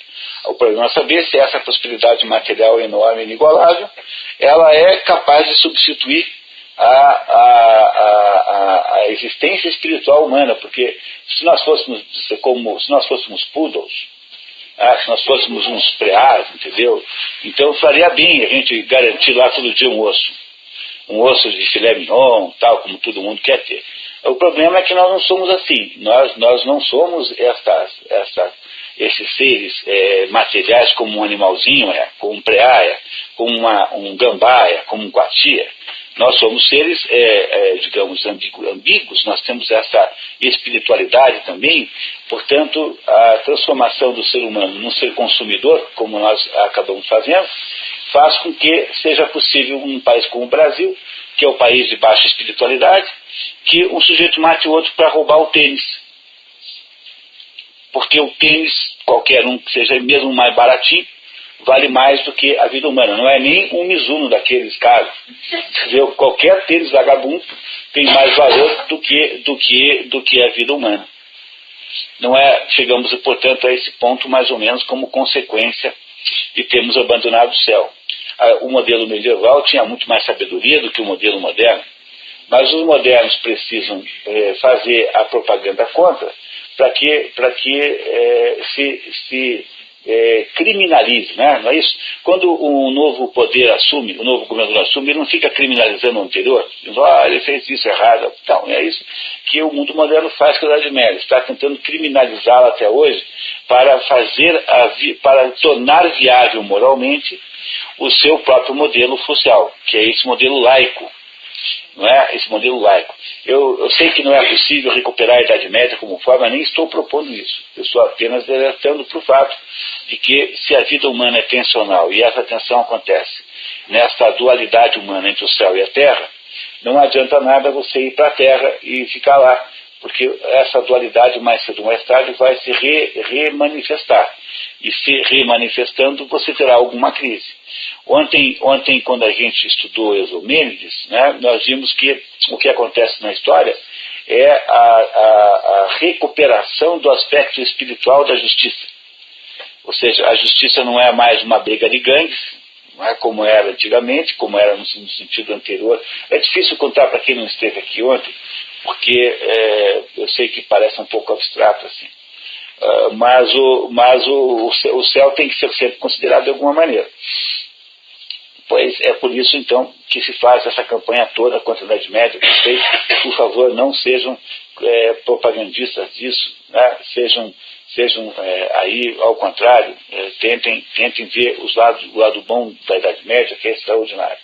O problema é saber se essa prosperidade material enorme e inigualável, ela é capaz de substituir a existência espiritual humana, porque se nós fôssemos poodles, se nós fôssemos uns preás, entendeu? Então faria bem a gente garantir lá todo dia um osso de filé mignon, tal, como todo mundo quer ter. O problema é que nós não somos assim, nós não somos esses seres materiais como um animalzinho, como um preá, como um gambá, como um coatia. Nós somos seres, digamos, ambíguos, nós temos essa espiritualidade também, portanto, a transformação do ser humano num ser consumidor, como nós acabamos fazendo, faz com que seja possível um país como o Brasil, que é o país de baixa espiritualidade, que um sujeito mate o outro para roubar o tênis. Porque o tênis, qualquer um que seja mesmo mais baratinho, vale mais do que a vida humana. Não é nem um Mizuno daqueles caros. Qualquer tênis vagabundo tem mais valor do que a vida humana. Não é, chegamos, portanto, a esse ponto mais ou menos como consequência de termos abandonado o céu. O modelo medieval tinha muito mais sabedoria do que o modelo moderno, mas os modernos precisam fazer a propaganda contra para que se criminalize, né? Não é isso? Quando o novo poder assume, o novo governador assume, ele não fica criminalizando o anterior, dizendo, ele fez isso errado. Então, é isso que o mundo moderno faz com a Idade Média, está tentando criminalizá-la até hoje para para tornar viável moralmente o seu próprio modelo social, que é esse modelo laico. Não é? Esse modelo laico. Eu sei que não é possível recuperar a Idade Média como forma, nem estou propondo isso. Eu estou apenas alertando para o fato de que se a vida humana é tensional e essa tensão acontece nessa dualidade humana entre o céu e a terra, não adianta nada você ir para a terra e ficar lá, porque essa dualidade mais cedo ou mais tarde vai se remanifestar. E se remanifestando, você terá alguma crise. Ontem, quando a gente estudou Eumênides, né, nós vimos que o que acontece na história é a recuperação do aspecto espiritual da justiça. Ou seja, a justiça não é mais uma briga de gangues, não é como era antigamente, como era no sentido anterior. É difícil contar para quem não esteve aqui ontem, porque eu sei que parece um pouco abstrato assim. Mas o céu tem que ser sempre considerado de alguma maneira. Pois é por isso, então, que se faz essa campanha toda contra a Idade Média. Vocês, por favor, não sejam propagandistas disso, né? Sejam aí, ao contrário, tentem ver o lado bom da Idade Média, que é extraordinário.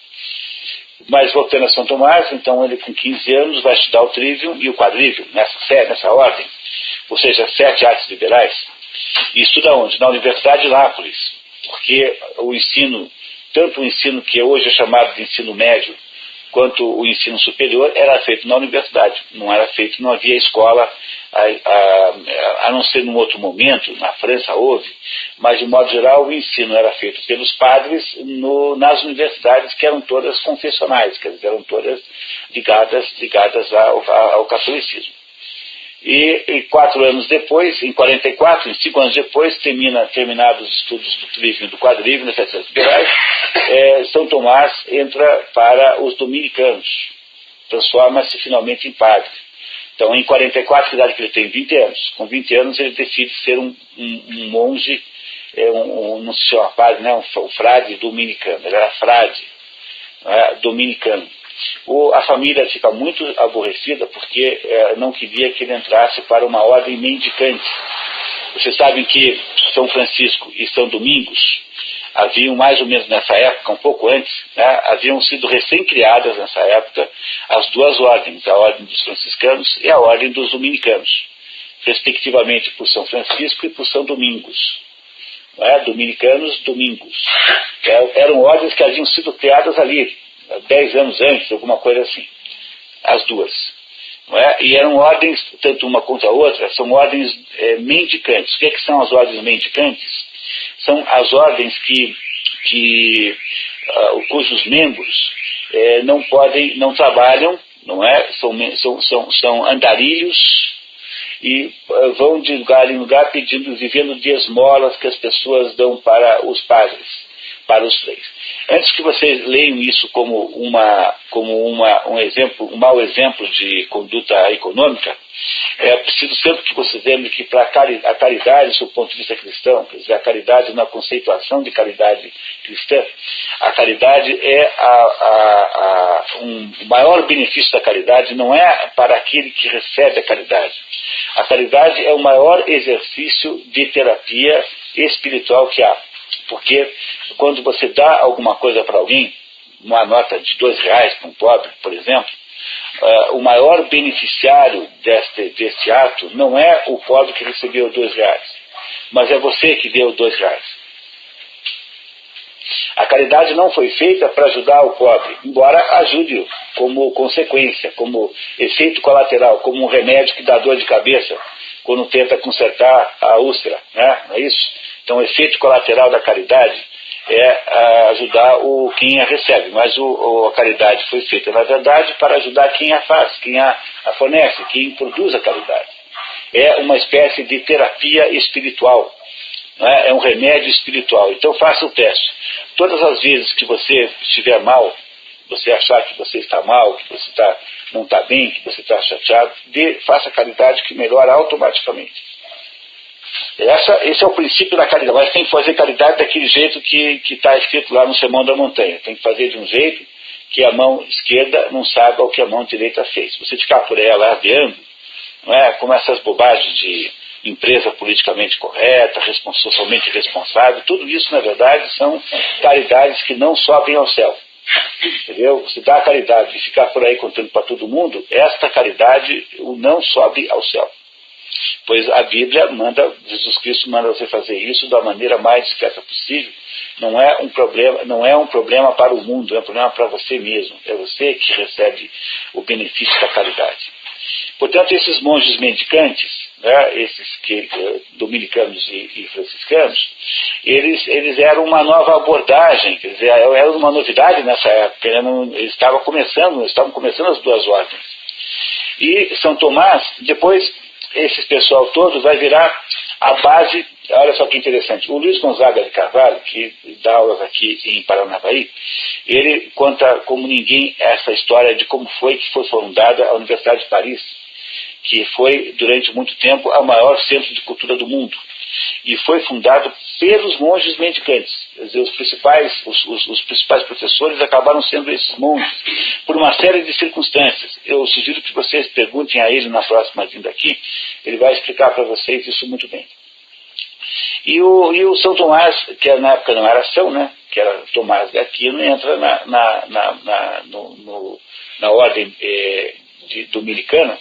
Mas voltando a São Tomás, então ele com 15 anos vai estudar o Trivium e o Quadrivium, nessa ordem, ou seja, 7 artes liberais, e estuda onde? Na Universidade de Nápoles, porque o ensino, tanto o ensino que hoje é chamado de ensino médio, quanto o ensino superior, era feito na universidade, não havia escola, a não ser num outro momento, na França houve, mas de modo geral o ensino era feito pelos padres nas universidades, que eram todas confessionais, quer dizer, eram todas ligadas ao catolicismo. E 4 anos depois, em 44, 5 anos depois, terminados os estudos do Trivium e do Quadrivium, nas sete liberais, São Tomás entra para os dominicanos, transforma-se finalmente em padre. Então, em 44, que idade que ele tem? 20 anos. Com 20 anos, ele decide ser um monge, não se chama padre, né? Um frade dominicano. Ele era frade, dominicano. A família fica muito aborrecida porque não queria que ele entrasse para uma ordem mendicante. Vocês sabem que São Francisco e São Domingos haviam mais ou menos nessa época, um pouco antes, né, haviam sido recém-criadas nessa época as duas ordens, a ordem dos franciscanos e a ordem dos dominicanos, respectivamente por São Francisco e por São Domingos. Dominicanos, domingos. Eram ordens que haviam sido criadas ali, 10 anos antes, alguma coisa assim, as duas. E eram ordens, tanto uma contra a outra, são ordens mendicantes. O que são as ordens mendicantes? São as ordens cujos membros não trabalham, são andarilhos e vão de lugar em lugar vivendo de esmolas que as pessoas dão para os padres, para os freis. Antes que vocês leiam isso como um mau exemplo de conduta econômica, é preciso sempre que vocês lembrem que para a caridade, do ponto de vista cristão, quer dizer, a caridade na conceituação de caridade cristã, a caridade o maior benefício da caridade não é para aquele que recebe a caridade. A caridade é o maior exercício de terapia espiritual que há. Porque quando você dá alguma coisa para alguém, uma nota de R$2 para um pobre, por exemplo, o maior beneficiário deste ato não é o pobre que recebeu R$2, mas é você que deu R$2. A caridade não foi feita para ajudar o pobre, embora ajude-o como consequência, como efeito colateral, como um remédio que dá dor de cabeça quando tenta consertar a úlcera, né? Não é isso? Então, o efeito colateral da caridade é ajudar quem a recebe, mas a caridade foi feita, na verdade, para ajudar quem a faz, quem a fornece, quem produz a caridade. É uma espécie de terapia espiritual, né? É um remédio espiritual. Então, faça o teste. Todas as vezes que você estiver mal, você achar que você está mal, que você não está bem, que você está chateado, faça caridade que melhora automaticamente. Esse é o princípio da caridade, mas tem que fazer caridade daquele jeito que está escrito lá no Sermão da Montanha. Tem que fazer de um jeito que a mão esquerda não saiba o que a mão direita fez. Se você ficar por ela ardeando, como essas bobagens de empresa politicamente correta, socialmente responsável, tudo isso, na verdade, são caridades que não sobem ao céu. Entendeu? Você dá a caridade e ficar por aí contando para todo mundo, esta caridade não sobe ao céu. Pois a Bíblia Jesus Cristo manda você fazer isso da maneira mais discreta possível. Não é um problema para o mundo, é um problema para você mesmo. É você que recebe o benefício da caridade. Portanto, esses monges mendicantes, esses dominicanos e franciscanos, eles eram uma nova abordagem, quer dizer, era uma novidade nessa época. Eles estavam começando as duas ordens. E São Tomás, depois, esse pessoal todo vai virar a base. Olha só que interessante, o Luiz Gonzaga de Carvalho, que dá aulas aqui em Paranavaí, ele conta como ninguém essa história de como foi que foi fundada a Universidade de Paris, que foi durante muito tempo o maior centro de cultura do mundo, e foi fundado pelos monges mendicantes. Quer dizer, os principais professores acabaram sendo esses monges, por uma série de circunstâncias. Eu sugiro que vocês perguntem a ele na próxima vinda aqui, ele vai explicar para vocês isso muito bem. E o São Tomás, que na época não era São, né, que era Tomás de Aquino, entra na ordem dominicana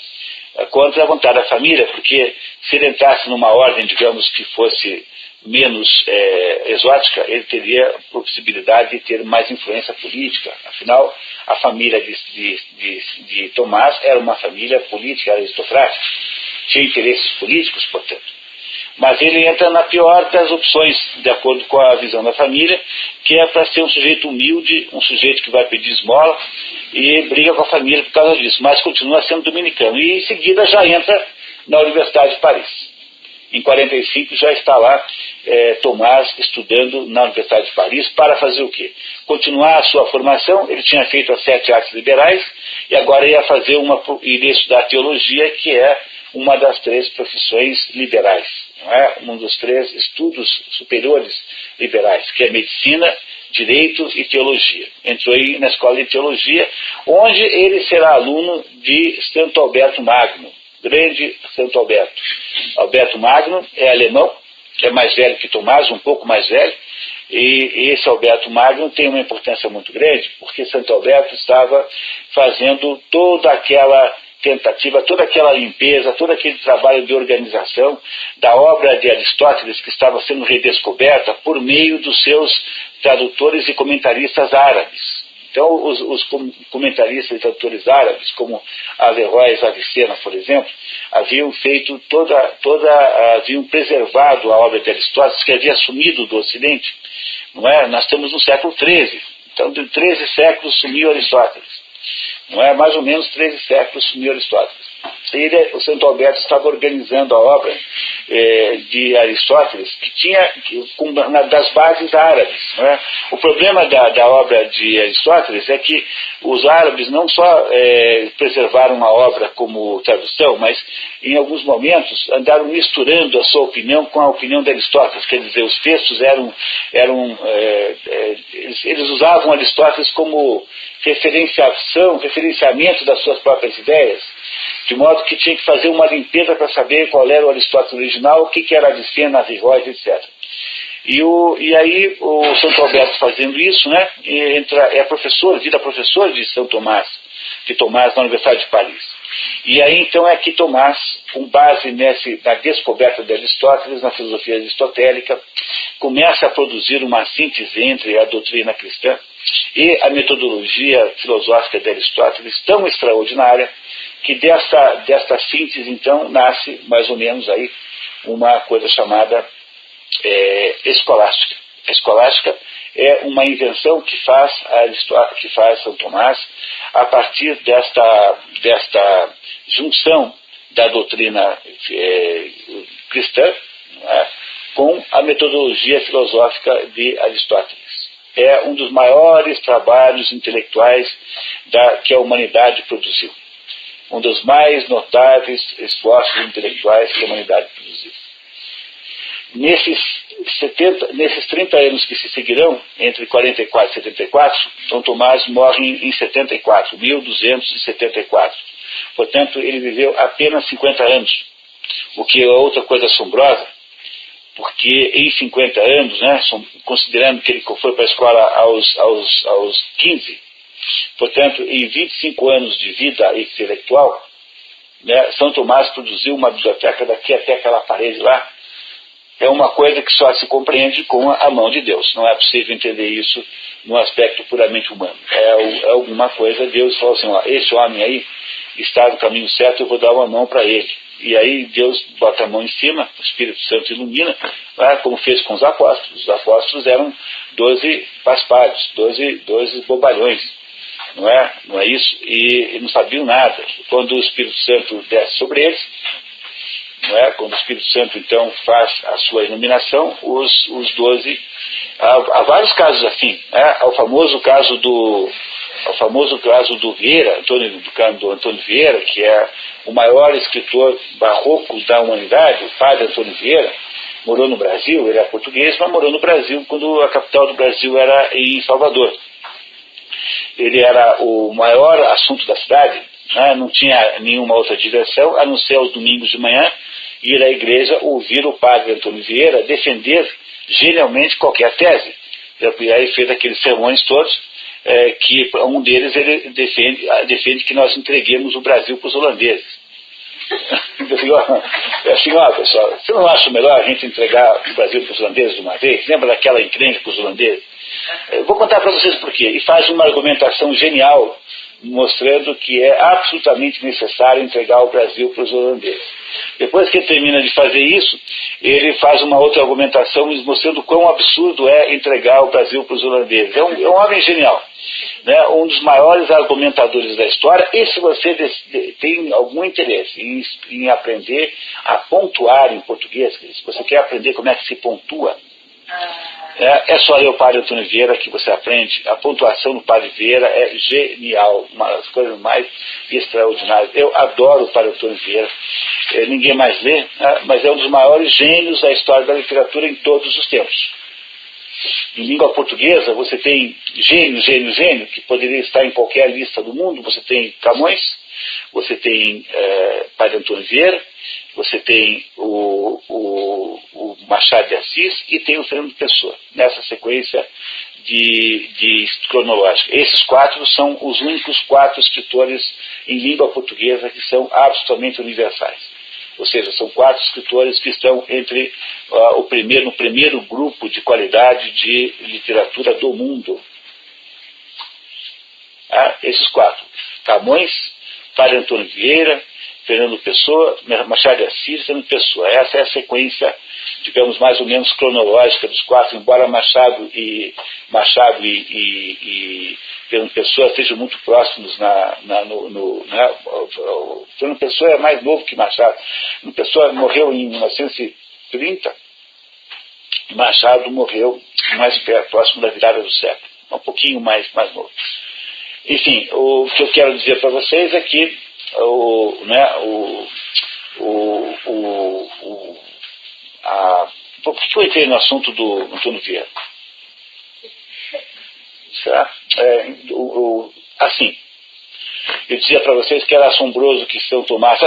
contra a vontade da família, porque se ele entrasse numa ordem, digamos, que fosse menos exótica, ele teria a possibilidade de ter mais influência política. Afinal, a família de Tomás era uma família política, aristocrática, tinha interesses políticos, portanto. Mas ele entra na pior das opções, de acordo com a visão da família, que é para ser um sujeito humilde, um sujeito que vai pedir esmola e briga com a família por causa disso, mas continua sendo dominicano. E em seguida já entra na Universidade de Paris. Em 45 já está lá Tomás estudando na Universidade de Paris para fazer o quê? Continuar a sua formação. Ele tinha feito as 7 artes liberais e agora ia estudar teologia, que é uma das 3 profissões liberais, não é? Um dos 3 estudos superiores liberais, que é medicina, direito e teologia. Entrou aí na escola de teologia, onde ele será aluno de Santo Alberto Magno, grande Santo Alberto. Alberto Magno é alemão, é mais velho que Tomás, um pouco mais velho, e esse Alberto Magno tem uma importância muito grande, porque Santo Alberto estava fazendo toda aquela tentativa, toda aquela limpeza, todo aquele trabalho de organização da obra de Aristóteles, que estava sendo redescoberta por meio dos seus tradutores e comentaristas árabes. Então, os comentaristas e tradutores árabes, como Averroes Avicena, por exemplo, haviam feito haviam preservado a obra de Aristóteles, que havia sumido do Ocidente, não é? Nós estamos no século XIII, então de 13 séculos sumiu Aristóteles. Não é? Mais ou menos 13 séculos sumiu Aristóteles. O Santo Alberto estava organizando a obra de Aristóteles, que tinha das bases árabes. Não é? O problema da obra de Aristóteles é que os árabes não só preservaram a obra como tradução, mas em alguns momentos andaram misturando a sua opinião com a opinião de Aristóteles. Quer dizer, os textos eles usavam Aristóteles como referenciamento das suas próprias ideias, de modo que tinha que fazer uma limpeza para saber qual era o Aristóteles original, o que era Avicena, Averroes, etc. E aí o Santo Alberto fazendo isso, né, vira professor de São Tomás, na Universidade de Paris. E aí então é que Tomás, com base na descoberta de Aristóteles, na filosofia aristotélica, começa a produzir uma síntese entre a doutrina cristã e a metodologia filosófica de Aristóteles, tão extraordinária, que desta síntese, então, nasce mais ou menos aí uma coisa chamada escolástica. A escolástica é uma invenção que faz São Tomás a partir desta junção da doutrina cristã, não é, com a metodologia filosófica de Aristóteles. É um dos maiores trabalhos intelectuais que a humanidade produziu. Um dos mais notáveis esforços intelectuais que a humanidade produziu. Nesses 30 anos que se seguirão, entre 44 e 74, São Tomás morre em 74, 1274. Portanto, ele viveu apenas 50 anos, o que é outra coisa assombrosa, porque em 50 anos, né, considerando que ele foi para a escola aos 15, portanto, em 25 anos de vida intelectual, né, São Tomás produziu uma biblioteca daqui até aquela parede lá. É uma coisa que só se compreende com a mão de Deus. Não é possível entender isso no aspecto puramente humano. É alguma coisa, Deus falou assim, ó, esse homem aí está no caminho certo, eu vou dar uma mão para ele. E aí Deus bota a mão em cima, o Espírito Santo ilumina, né, como fez com os apóstolos. Os apóstolos eram 12 paspalhos, 12 bobalhões. Não é isso? E não sabiam nada. Quando o Espírito Santo desce sobre eles, não é? Quando o Espírito Santo então faz a sua iluminação, os 12, há vários casos assim, né? Há o famoso caso do Vieira, do Antônio Vieira, que é o maior escritor barroco da humanidade, o padre Antônio Vieira, morou no Brasil, ele é português, mas morou no Brasil quando a capital do Brasil era em Salvador. Ele era o maior assunto da cidade, né? Não tinha nenhuma outra diversão, a não ser aos domingos de manhã, ir à igreja ouvir o padre Antônio Vieira defender genialmente qualquer tese. E aí fez aqueles sermões todos, que um deles ele defende que nós entreguemos o Brasil para os holandeses. Assim, ó, pessoal, você não acha melhor a gente entregar o Brasil para os holandeses de uma vez? Lembra daquela encrenca com os holandeses? Eu vou contar para vocês por quê. E faz uma argumentação genial, mostrando que é absolutamente necessário entregar o Brasil para os holandeses. Depois que ele termina de fazer isso, ele faz uma outra argumentação mostrando quão absurdo é entregar o Brasil para os holandeses. É um homem genial, né? Um dos maiores argumentadores da história. E se você tem algum interesse em aprender a pontuar em português, se você quer aprender como é que se pontua, é só ler o padre Antônio Vieira que você aprende. A pontuação do padre Vieira é genial, uma das coisas mais extraordinárias. Eu adoro o padre Antônio Vieira. Ninguém mais lê, né? Mas é um dos maiores gênios da história da literatura em todos os tempos. Em língua portuguesa, você tem gênio, que poderia estar em qualquer lista do mundo. Você tem Camões, você tem padre Antônio Vieira, você tem o Machado de Assis e tem o Fernando Pessoa, nessa sequência de cronológica. Esses 4 são os únicos 4 escritores em língua portuguesa que são absolutamente universais. Ou seja, são 4 escritores que estão entre no primeiro grupo de qualidade de literatura do mundo. Esses 4. Camões, padre Antônio Vieira, Fernando Pessoa, Machado de Assis e Fernando Pessoa. Essa é a sequência, digamos, mais ou menos cronológica dos 4, embora Machado e Fernando Pessoa estejam muito próximos o Fernando Pessoa é mais novo que Machado. Fernando Pessoa morreu em 1930, e Machado morreu mais próximo da virada do século, um pouquinho mais novo. Enfim, o que eu quero dizer para vocês é que por que eu entrei no assunto do Antônio Vieira? Será? Assim, eu dizia para vocês que era assombroso que São Tomás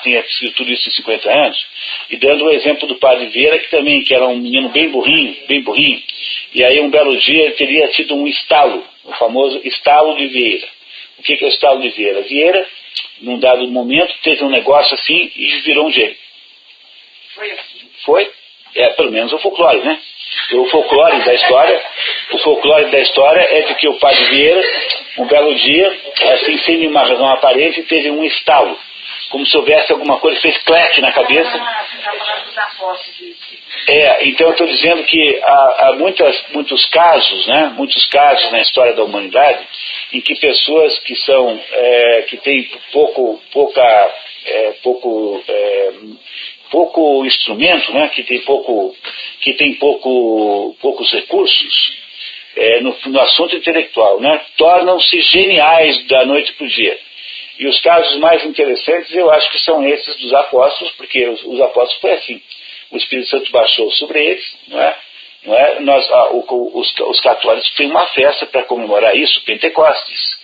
tenha escrito tudo isso em 50 anos, e dando o exemplo do padre Vieira, que era um menino bem burrinho, e aí um belo dia ele teria tido um estalo, o famoso estalo de Vieira. O que é o estalo de Vieira? Vieira, num dado momento, teve um negócio assim e virou um gênio. Foi assim? Foi. Pelo menos o folclore, né? O folclore da história é de que o padre Vieira, um belo dia, assim, sem nenhuma razão aparente, teve um estalo. Como se houvesse alguma coisa, fez clec na cabeça. Você está falando dos apóstolos. Então eu estou dizendo que há muitos casos, né? Muitos casos na história da humanidade em que pessoas que têm pouco instrumento, né? que tem poucos recursos no assunto intelectual, né? Tornam-se geniais da noite para o dia. E os casos mais interessantes eu acho que são esses dos apóstolos, porque os apóstolos foi assim. O Espírito Santo baixou sobre eles, não é? Os católicos têm uma festa para comemorar isso, Pentecostes.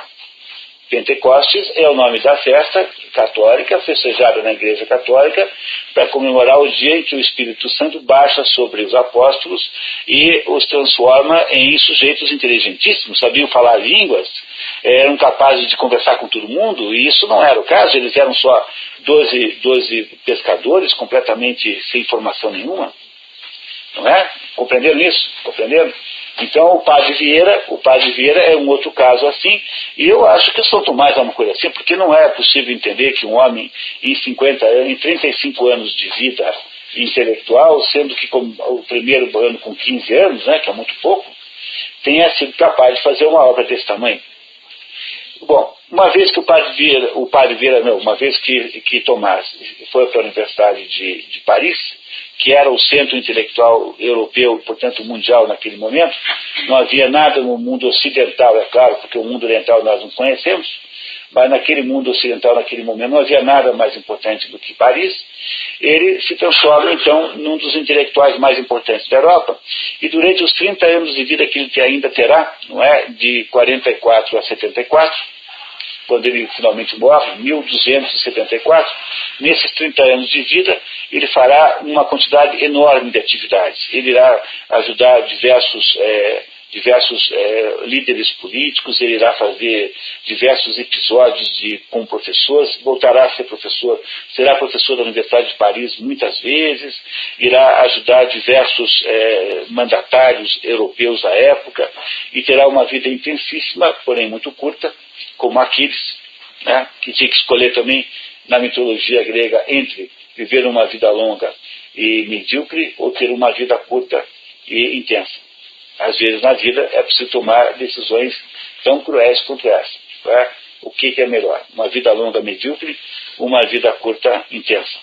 Pentecostes é o nome da festa católica, festejada na Igreja Católica, para comemorar o dia em que o Espírito Santo baixa sobre os apóstolos e os transforma em sujeitos inteligentíssimos, sabiam falar línguas, eram capazes de conversar com todo mundo, e isso não era o caso, eles eram só 12 pescadores completamente sem formação nenhuma. Não é? Compreenderam isso? Compreenderam? Então o padre Vieira é um outro caso assim, e eu acho que São Tomás é uma coisa assim, porque não é possível entender que um homem em 35 anos de vida intelectual, sendo que o primeiro ano com 15 anos, né, que é muito pouco, tenha sido capaz de fazer uma obra desse tamanho. Bom, uma vez que uma vez que Tomás foi para a Universidade de Paris, que era o centro intelectual europeu, portanto mundial naquele momento, não havia nada no mundo ocidental, é claro, porque o mundo oriental nós não conhecemos, mas naquele mundo ocidental, naquele momento, não havia nada mais importante do que Paris. Ele se transforma, então, num dos intelectuais mais importantes da Europa, e durante os 30 anos de vida que ele ainda terá, não é, de 44 a 74, quando ele finalmente morre, 1274, nesses 30 anos de vida, ele fará uma quantidade enorme de atividades. Ele irá ajudar diversos líderes políticos, ele irá fazer diversos episódios com professores, voltará a ser professor, será professor da Universidade de Paris muitas vezes, irá ajudar diversos mandatários europeus da época, e terá uma vida intensíssima, porém muito curta, como Aquiles, né, que tinha que escolher também, na mitologia grega, entre viver uma vida longa e medíocre ou ter uma vida curta e intensa. Às vezes na vida é preciso tomar decisões tão cruéis quanto essa. Né? O que é melhor? Uma vida longa medíocre ou uma vida curta intensa?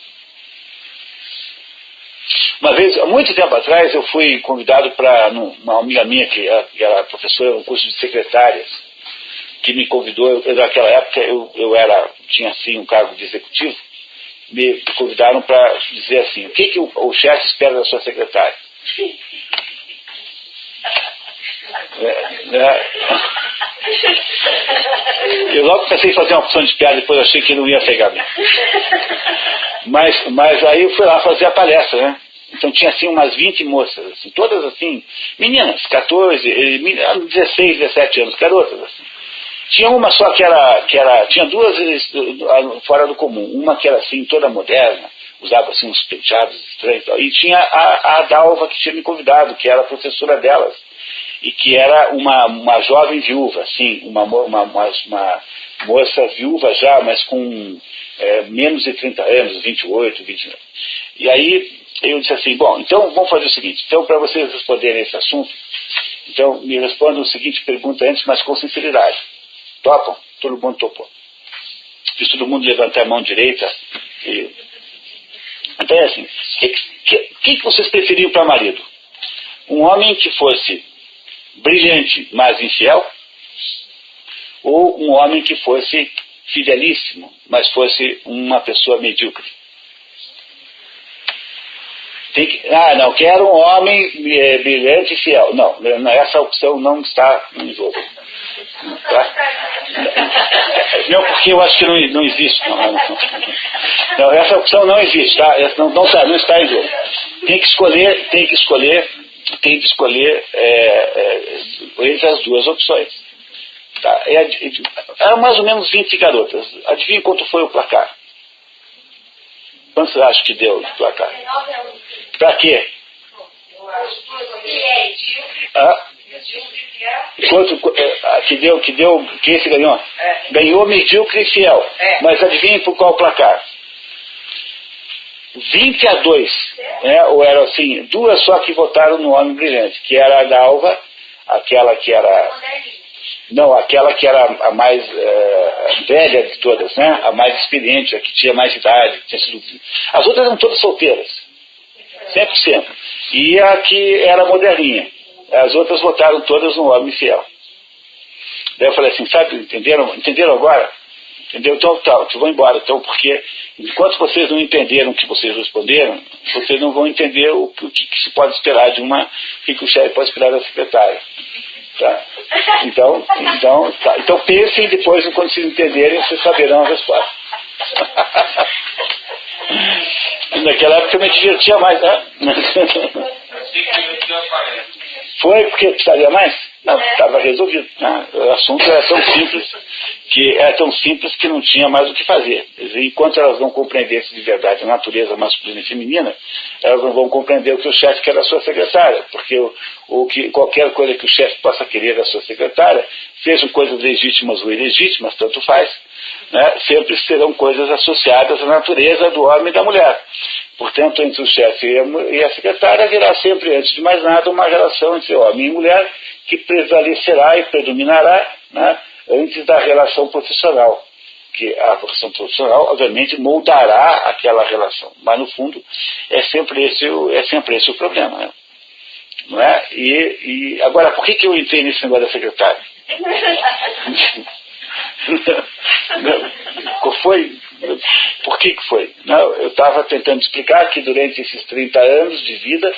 Uma vez, há muito tempo atrás, eu fui convidado para uma amiga minha, que era professora no curso de secretárias, que me convidou. Naquela época eu tinha assim um cargo de executivo, me convidaram para dizer assim: o que o chefe espera da sua secretária? Eu logo pensei em fazer uma opção de piada, depois achei que não ia pegar bem. Mas aí eu fui lá fazer a palestra, né? Então tinha assim umas 20 moças, assim, todas assim, meninas, 14, 16, 17 anos, garotas assim. Tinha uma só tinha duas fora do comum. Uma que era assim, toda moderna, usava assim uns penteados estranhos, e tinha a Dalva, que tinha me convidado, que era a professora delas, e que era uma jovem viúva, assim, uma moça viúva já, mas com menos de 30 anos, 28, 29. E aí eu disse assim: bom, então vamos fazer o seguinte, então para vocês responderem esse assunto, então me respondam a seguinte pergunta antes, mas com sinceridade. Topam? Todo mundo topou. Fiz todo mundo levantar a mão direita. Então é assim, o que vocês preferiam para marido? Um homem que fosse brilhante, mas infiel? Ou um homem que fosse fidelíssimo, mas fosse uma pessoa medíocre? Não, quero um homem brilhante e fiel. Não, essa opção não está em jogo. Tá? Não, porque eu acho que não existe. Não, essa opção não existe, tá? Essa não está em jogo. Tem que escolher entre as duas opções. Tá? Eram mais ou menos 20 garotas. Adivinha quanto foi o placar? Quanto você acha que deu o placar? Pra quê? Quem se ganhou? Ganhou medíocre e fiel. Mas adivinha por qual placar? 20-2. Né? Ou era assim, duas só que votaram no homem brilhante, que era a Dalva, aquela que era a mais velha de todas, né? A mais experiente, a que tinha mais idade, que tinha sido... As outras eram todas solteiras, 100%. E a que era moderninha. As outras votaram todas no homem fiel. Daí eu falei assim, sabe, entenderam agora? Entendeu? Então, eu vou embora. Então, porque enquanto vocês não entenderam o que vocês responderam, vocês não vão entender o que se pode esperar de o que o chefe pode esperar da secretária. Tá? Então pensem depois, quando vocês entenderem, vocês saberão a resposta. Naquela época eu me divertia mais, né? Foi porque precisaria mais? Não, estava resolvido. Né? O assunto era tão simples que não tinha mais o que fazer. Enquanto elas não compreendessem de verdade a natureza masculina e feminina, elas não vão compreender o que o chefe quer da sua secretária, porque qualquer coisa que o chefe possa querer da sua secretária, sejam coisas legítimas ou ilegítimas, tanto faz, né? Sempre serão coisas associadas à natureza do homem e da mulher. Portanto, entre o chefe e a secretária haverá sempre, antes de mais nada, uma relação entre homem e mulher que prevalecerá e predominará, né, antes da relação profissional. Que a relação profissional, obviamente, moldará aquela relação. Mas, no fundo, é sempre esse o problema. Né? Não é? E agora, por que eu entrei nesse negócio da secretária? Foi? Por que foi? Não, eu estava tentando explicar que durante esses 30 anos de vida,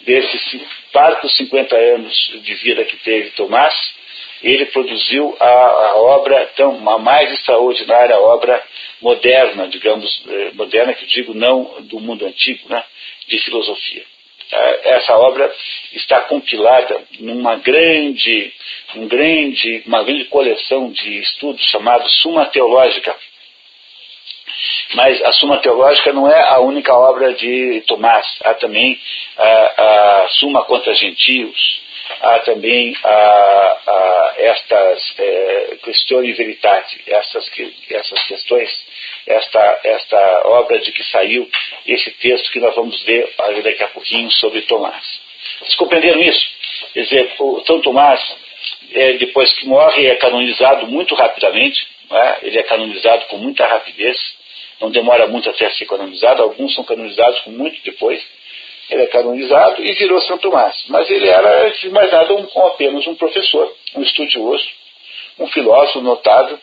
desses parcos 50 anos de vida que teve Tomás, ele produziu a obra, a mais extraordinária obra moderna, digamos, moderna que eu digo não do mundo antigo, né, de filosofia. Essa obra está compilada numa grande coleção de estudos chamado Suma Teológica. Mas a Suma Teológica não é a única obra de Tomás. Há também a Suma contra Gentios, há também estas Questione Veritate, essas questões, esta obra de que saiu esse texto que nós vamos ler daqui a pouquinho sobre Tomás. Vocês compreenderam isso? Quer dizer, o São Tomás, depois que morre, é canonizado muito rapidamente, né? Ele é canonizado com muita rapidez, não demora muito até ser canonizado, alguns são canonizados com muito depois. Ele é canonizado e virou São Tomás. Mas ele era, antes de mais nada, apenas um professor, um estudioso, um filósofo notável,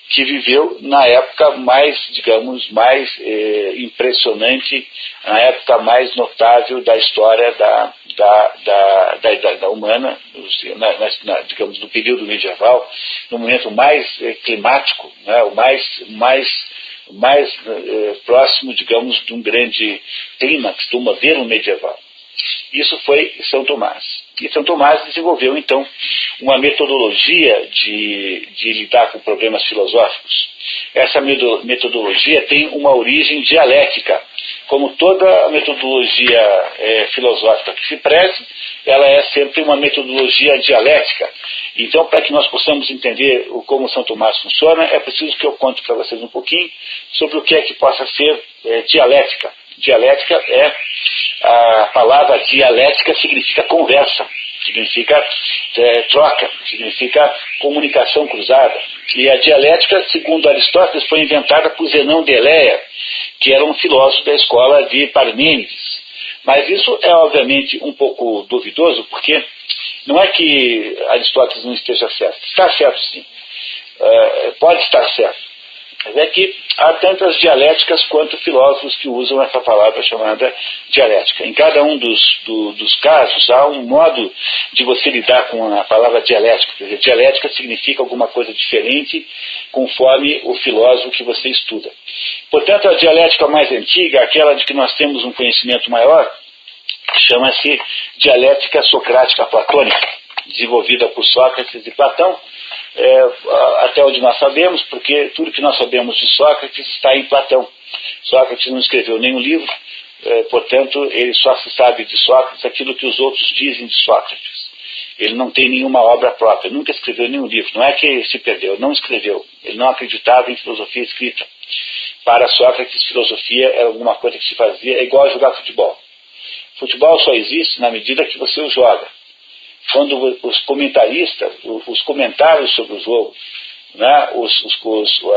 que viveu na época mais, digamos, mais impressionante, na época mais notável da história da humana, digamos, do período medieval, no momento mais climático, né, o mais próximo, digamos, de um grande clímax, do modelo medieval. Isso foi São Tomás. E São Tomás desenvolveu, então, uma metodologia de lidar com problemas filosóficos. Essa metodologia tem uma origem dialética. Como toda a metodologia filosófica que se preze, ela é sempre uma metodologia dialética. Então, para que nós possamos entender como São Tomás funciona, é preciso que eu conte para vocês um pouquinho sobre o que é que possa ser dialética. Dialética a palavra dialética significa conversa, significa troca, significa comunicação cruzada. E a dialética, segundo Aristóteles, foi inventada por Zenão de Eleia, que era um filósofo da escola de Parmênides. Mas isso é obviamente um pouco duvidoso, porque não é que Aristóteles não esteja certo. Está certo, sim. Pode estar certo. Mas é que há tantas dialéticas quanto filósofos que usam essa palavra chamada dialética. Em cada um dos casos há um modo de você lidar com a palavra dialética. Quer dizer, dialética significa alguma coisa diferente conforme o filósofo que você estuda. Portanto, a dialética mais antiga, aquela de que nós temos um conhecimento maior, chama-se dialética socrática platônica, desenvolvida por Sócrates e Platão, até onde nós sabemos, porque tudo que nós sabemos de Sócrates está em Platão. Sócrates não escreveu nenhum livro, portanto, ele só se sabe de Sócrates aquilo que os outros dizem de Sócrates. Ele não tem nenhuma obra própria, nunca escreveu nenhum livro. Não é que ele se perdeu, não escreveu. Ele não acreditava em filosofia escrita. Para Sócrates, filosofia era alguma coisa que se fazia, é igual a jogar futebol. Futebol só existe na medida que você o joga. Quando os comentaristas, os comentários sobre o jogo, né,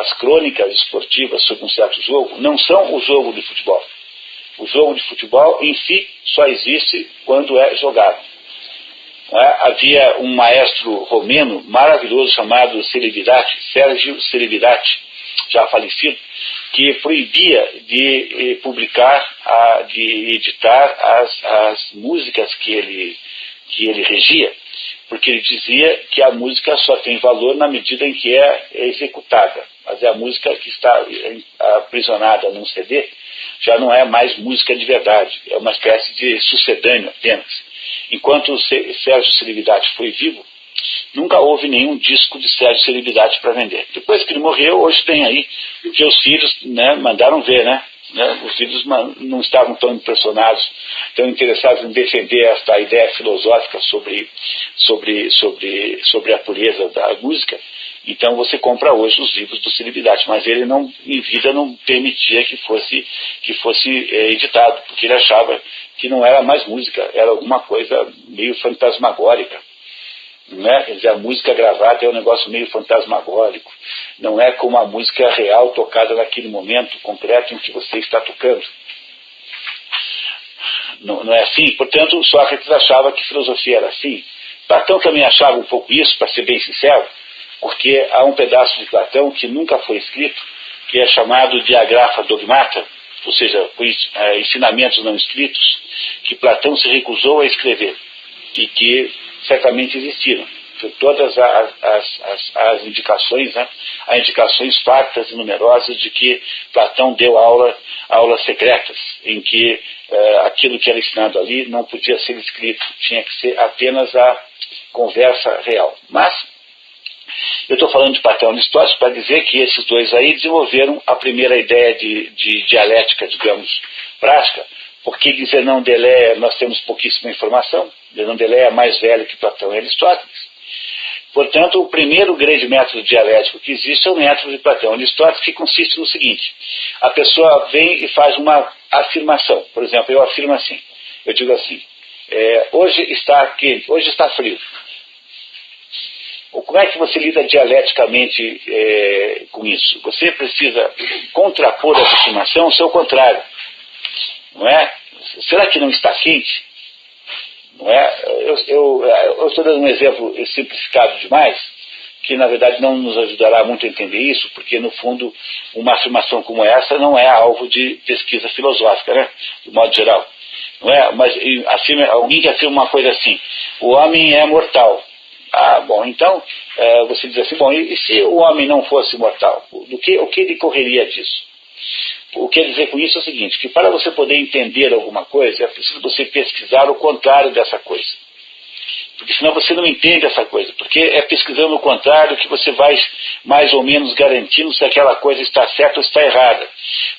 as crônicas esportivas sobre um certo jogo, não são o jogo de futebol. O jogo de futebol em si só existe quando é jogado. Havia um maestro romeno maravilhoso chamado Sérgio Celibidache, já falecido, que proibia de publicar, de editar as músicas que ele regia, porque ele dizia que a música só tem valor na medida em que é executada. Mas a música que está aprisionada num CD já não é mais música de verdade, é uma espécie de sucedâneo apenas. Enquanto o Sérgio Celibidache foi vivo, nunca houve nenhum disco de Sérgio Celibidache para vender. Depois que ele morreu, hoje tem aí, porque os filhos, né, mandaram ver, né? Os filhos não estavam tão impressionados, tão interessados em defender esta ideia filosófica sobre a pureza da música. Então você compra hoje os livros do Celibidache, mas ele não, em vida, não permitia que fosse editado, porque ele achava que não era mais música, era alguma coisa meio fantasmagórica. Né? Quer dizer, a música gravada é um negócio meio fantasmagórico, não é como a música real tocada naquele momento concreto em que você está tocando. Não é assim? Portanto, Sócrates achava que filosofia era assim. Platão também achava um pouco isso, para ser bem sincero, porque há um pedaço de Platão que nunca foi escrito, que é chamado de Agrafa Dogmata, ou seja, ensinamentos não escritos, que Platão se recusou a escrever e que certamente existiram. Todas as indicações, né, há indicações fartas e numerosas de que Platão deu aulas secretas, em que aquilo que era ensinado ali não podia ser escrito, tinha que ser apenas a conversa real. Mas eu estou falando de Platão e Aristóteles para dizer que esses dois aí desenvolveram a primeira ideia de dialética, digamos, prática, porque de Zenão de Elé nós temos pouquíssima informação. Zenão de Elé é mais velho que Platão e Aristóteles. Portanto, o primeiro grande método dialético que existe é o método de Platão e Aristóteles, que consiste no seguinte: a pessoa vem e faz uma afirmação. Por exemplo, eu afirmo assim, eu digo assim, hoje está quente, hoje está frio. Como é que você lida dialeticamente com isso? Você precisa contrapor essa afirmação ao seu contrário. Não é? Será que não está quente? Não é? Eu estou dando um exemplo simplificado demais, que na verdade não nos ajudará muito a entender isso, porque no fundo uma afirmação como essa não é alvo de pesquisa filosófica, né? De modo geral. Não é? Mas alguém que afirma uma coisa assim: o homem é mortal. Ah, bom, então você diz assim, bom, e se o homem não fosse mortal? O que decorreria disso? O que quer dizer com isso é o seguinte, que para você poder entender alguma coisa, é preciso você pesquisar o contrário dessa coisa. Porque senão você não entende essa coisa. Porque é pesquisando o contrário que você vai mais ou menos garantindo se aquela coisa está certa ou está errada.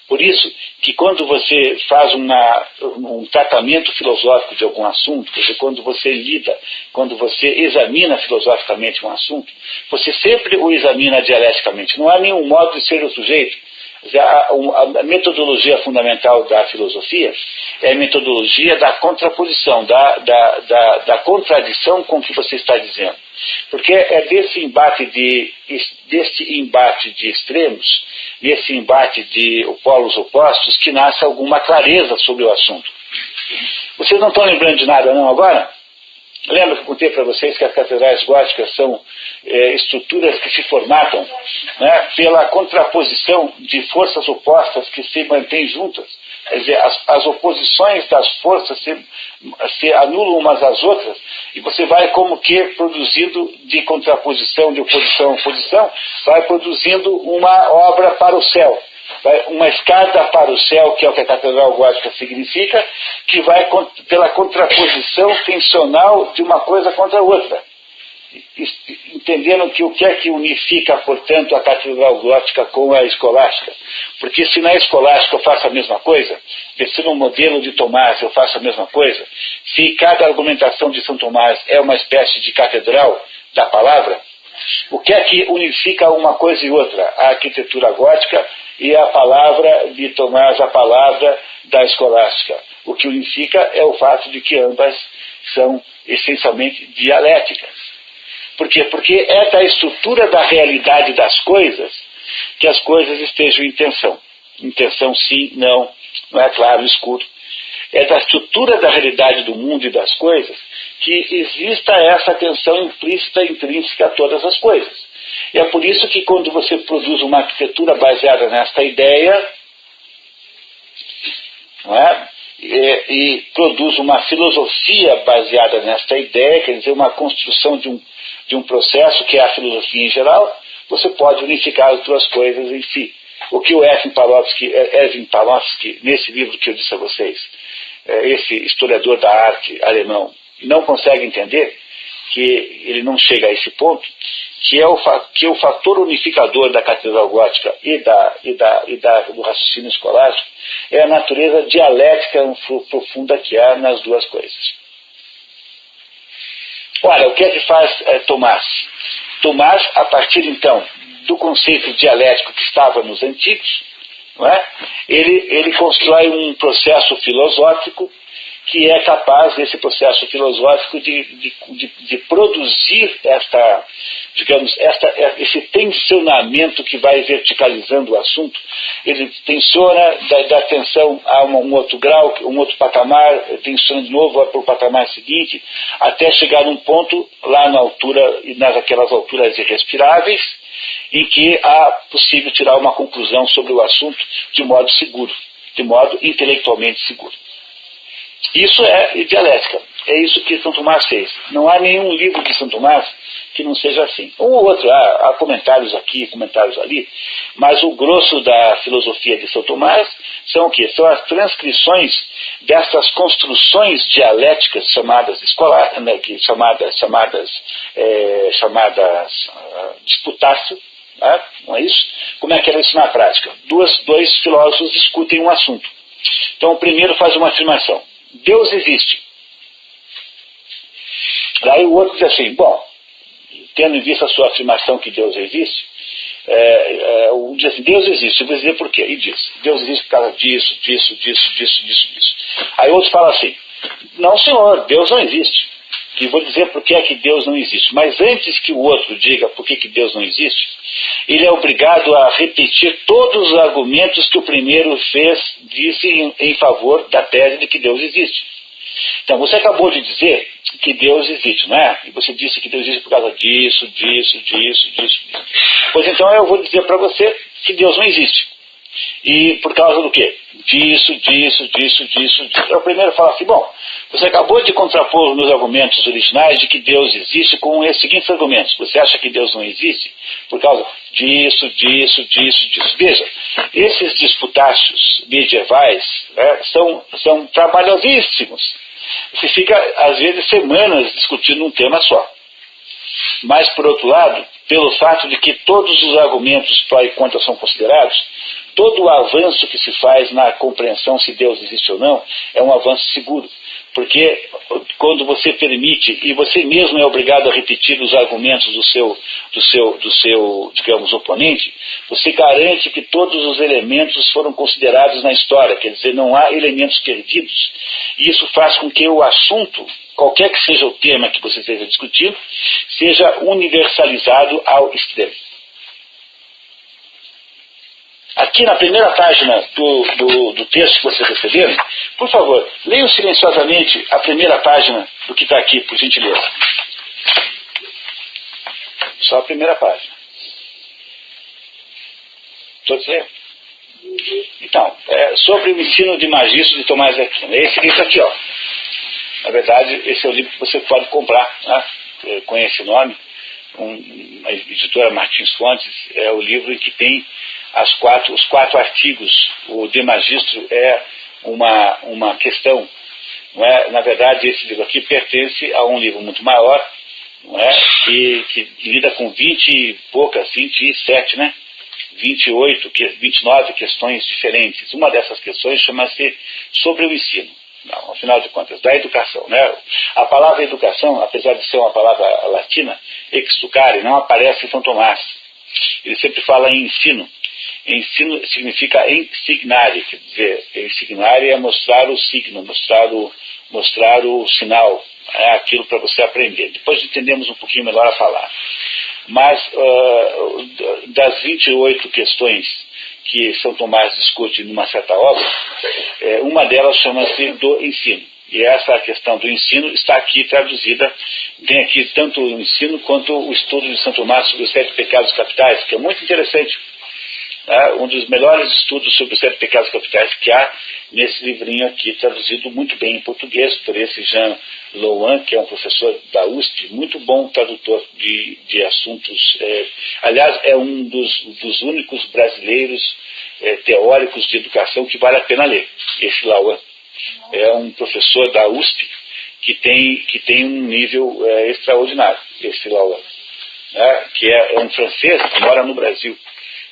Por isso que quando você faz um tratamento filosófico de algum assunto, quer dizer, quando você lida, quando você examina filosoficamente um assunto, você sempre o examina dialeticamente. Não há nenhum modo de ser o sujeito. A metodologia fundamental da filosofia é a metodologia da contraposição, da contradição com o que você está dizendo. Porque é desse embate de extremos, desse embate de polos opostos, que nasce alguma clareza sobre o assunto. Vocês não estão lembrando de nada não agora? Lembra que eu contei para vocês que as catedrais góticas são estruturas que se formatam, né, pela contraposição de forças opostas que se mantêm juntas. Quer dizer, as oposições das forças se anulam umas às outras e você vai como que produzindo de contraposição, de oposição a oposição, vai produzindo uma obra para o céu. Uma escada para o céu, que é o que a catedral gótica significa, que vai pela contraposição tensional de uma coisa contra a outra. Entendendo que o que é que unifica, portanto, a catedral gótica com a escolástica? Porque se na escolástica eu faço a mesma coisa, se no modelo de Tomás eu faço a mesma coisa, se cada argumentação de São Tomás é uma espécie de catedral da palavra, o que é que unifica uma coisa e outra? A arquitetura gótica e a palavra de Tomás, a palavra da escolástica. O que unifica é o fato de que ambas são essencialmente dialéticas. Por quê? Porque é da estrutura da realidade das coisas que as coisas estejam em tensão. Em tensão sim, não é claro, escuro. É da estrutura da realidade do mundo e das coisas que exista essa tensão implícita e intrínseca a todas as coisas. E é por isso que quando você produz uma arquitetura baseada nesta ideia, não é? E produz uma filosofia baseada nesta ideia, quer dizer, uma construção de um processo que é a filosofia em geral, você pode unificar as duas coisas em si. O que o Erwin Panofsky, nesse livro que eu disse a vocês, esse historiador da arte alemão, não consegue entender, que ele não chega a esse ponto, que o fator unificador da catedral gótica e do raciocínio escolástico é a natureza dialética profunda que há nas duas coisas. Ora, o que é que faz Tomás? Tomás, a partir então do conceito dialético que estava nos antigos, não é? Ele constrói um processo filosófico que é capaz desse processo filosófico de produzir esse tensionamento que vai verticalizando o assunto. Ele tensiona, dá atenção a um outro grau, um outro patamar, tensiona de novo para o patamar seguinte, até chegar num ponto lá na altura, naquelas alturas irrespiráveis, em que há possível tirar uma conclusão sobre o assunto de modo seguro, de modo intelectualmente seguro. Isso é dialética. É isso que São Tomás fez. Não há nenhum livro de São Tomás que não seja assim. Um ou outro, há comentários aqui, comentários ali, mas o grosso da filosofia de São Tomás são o quê? São as transcrições dessas construções dialéticas chamadas escolares, né, chamadas disputácio, né, não é isso? Como é que era isso na prática? Dois filósofos discutem um assunto. Então o primeiro faz uma afirmação: Deus existe. Daí o outro diz assim: bom, tendo em vista a sua afirmação que Deus existe, diz assim: Deus existe. Eu vou dizer por quê. E diz: Deus existe por causa disso. Aí o outro fala assim: não, senhor, Deus não existe. E vou dizer por que é que Deus não existe. Mas antes que o outro diga por que Deus não existe, ele é obrigado a repetir todos os argumentos que o primeiro disse em favor da tese de que Deus existe. Então, você acabou de dizer que Deus existe, não é? E você disse que Deus existe por causa disso. Pois então eu vou dizer para você que Deus não existe. E por causa do quê? Disso. O primeiro fala assim: bom, você acabou de contrapor os meus argumentos originais de que Deus existe com esses seguintes argumentos. Você acha que Deus não existe por causa disso. Veja, esses disputácios medievais, né, são trabalhosíssimos. Você fica, às vezes, semanas discutindo um tema só. Mas, por outro lado, pelo fato de que todos os argumentos pró e contra são considerados, todo o avanço que se faz na compreensão se Deus existe ou não é um avanço seguro. Porque quando você permite, e você mesmo é obrigado a repetir os argumentos do seu, digamos, oponente, você garante que todos os elementos foram considerados na história, quer dizer, não há elementos perdidos. E isso faz com que o assunto, qualquer que seja o tema que você esteja discutindo, seja universalizado ao extremo. Aqui na primeira página do texto que vocês receberam, por favor, leiam silenciosamente a primeira página do que está aqui, por gentileza. Só a primeira página. Todos leram? Então, sobre o ensino de Magisto de Tomás de Aquino. É esse livro aqui, ó. Na verdade, esse é o livro que você pode comprar, né? Com esse nome. A editora Martins Fontes é o livro em que tem os quatro artigos. O De Magistro é uma questão, não é? Na verdade, esse livro aqui pertence a um livro muito maior, não é? Que lida com 27, né? 29 questões diferentes. Uma dessas questões chama-se sobre o ensino. Não, afinal de contas, da educação, né? A palavra educação, apesar de ser uma palavra latina, exducare, não aparece em São Tomás. Ele sempre fala em ensino. Ensino significa ensignare, quer dizer, ensignare é mostrar o signo, mostrar o sinal, é aquilo para você aprender. Depois entendemos um pouquinho melhor a falar. Mas das 28 questões que São Tomás discute numa certa obra, uma delas chama-se do ensino. E essa questão do ensino está aqui traduzida, tem aqui tanto o ensino quanto o estudo de São Tomás sobre os 7 pecados capitais, que é muito interessante. Um dos melhores estudos sobre os 7 pecados capitais que há nesse livrinho aqui, traduzido muito bem em português por esse Jean Louan, que é um professor da USP, muito bom tradutor de assuntos. Aliás, é um dos únicos brasileiros teóricos de educação que vale a pena ler, esse Louan. É um professor da USP que tem um nível extraordinário, esse Louan, né? Que é um francês que mora no Brasil.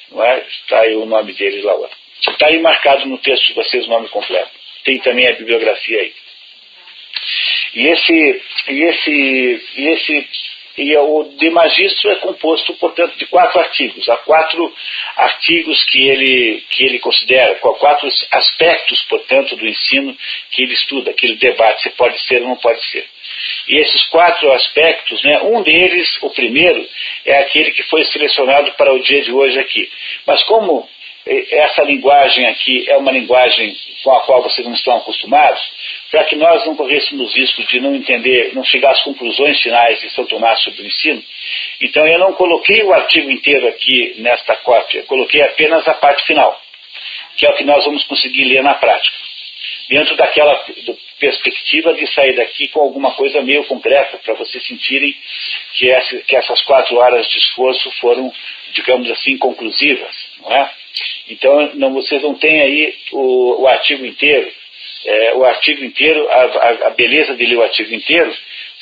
Não é? Está aí o nome dele lá. Está aí marcado no texto de vocês o nome completo. Tem também a bibliografia aí. E E o de magistro é composto, portanto, de 4 artigos. Há 4 artigos que ele considera, 4 aspectos, portanto, do ensino que ele estuda, que ele debate se pode ser ou não pode ser. E esses 4 aspectos, né, um deles, o primeiro, é aquele que foi selecionado para o dia de hoje aqui. Mas como essa linguagem aqui é uma linguagem com a qual vocês não estão acostumados, para que nós não corrêssemos risco de não entender, não chegar às conclusões finais de São Tomás sobre o ensino, então eu não coloquei o artigo inteiro aqui nesta cópia, coloquei apenas a parte final, que é o que nós vamos conseguir ler na prática, dentro daquela perspectiva de sair daqui com alguma coisa meio concreta, para vocês sentirem que essas 4 horas de esforço foram, digamos assim, conclusivas, não é? Então, vocês não têm aí o artigo inteiro. O artigo inteiro, a beleza de ler o artigo inteiro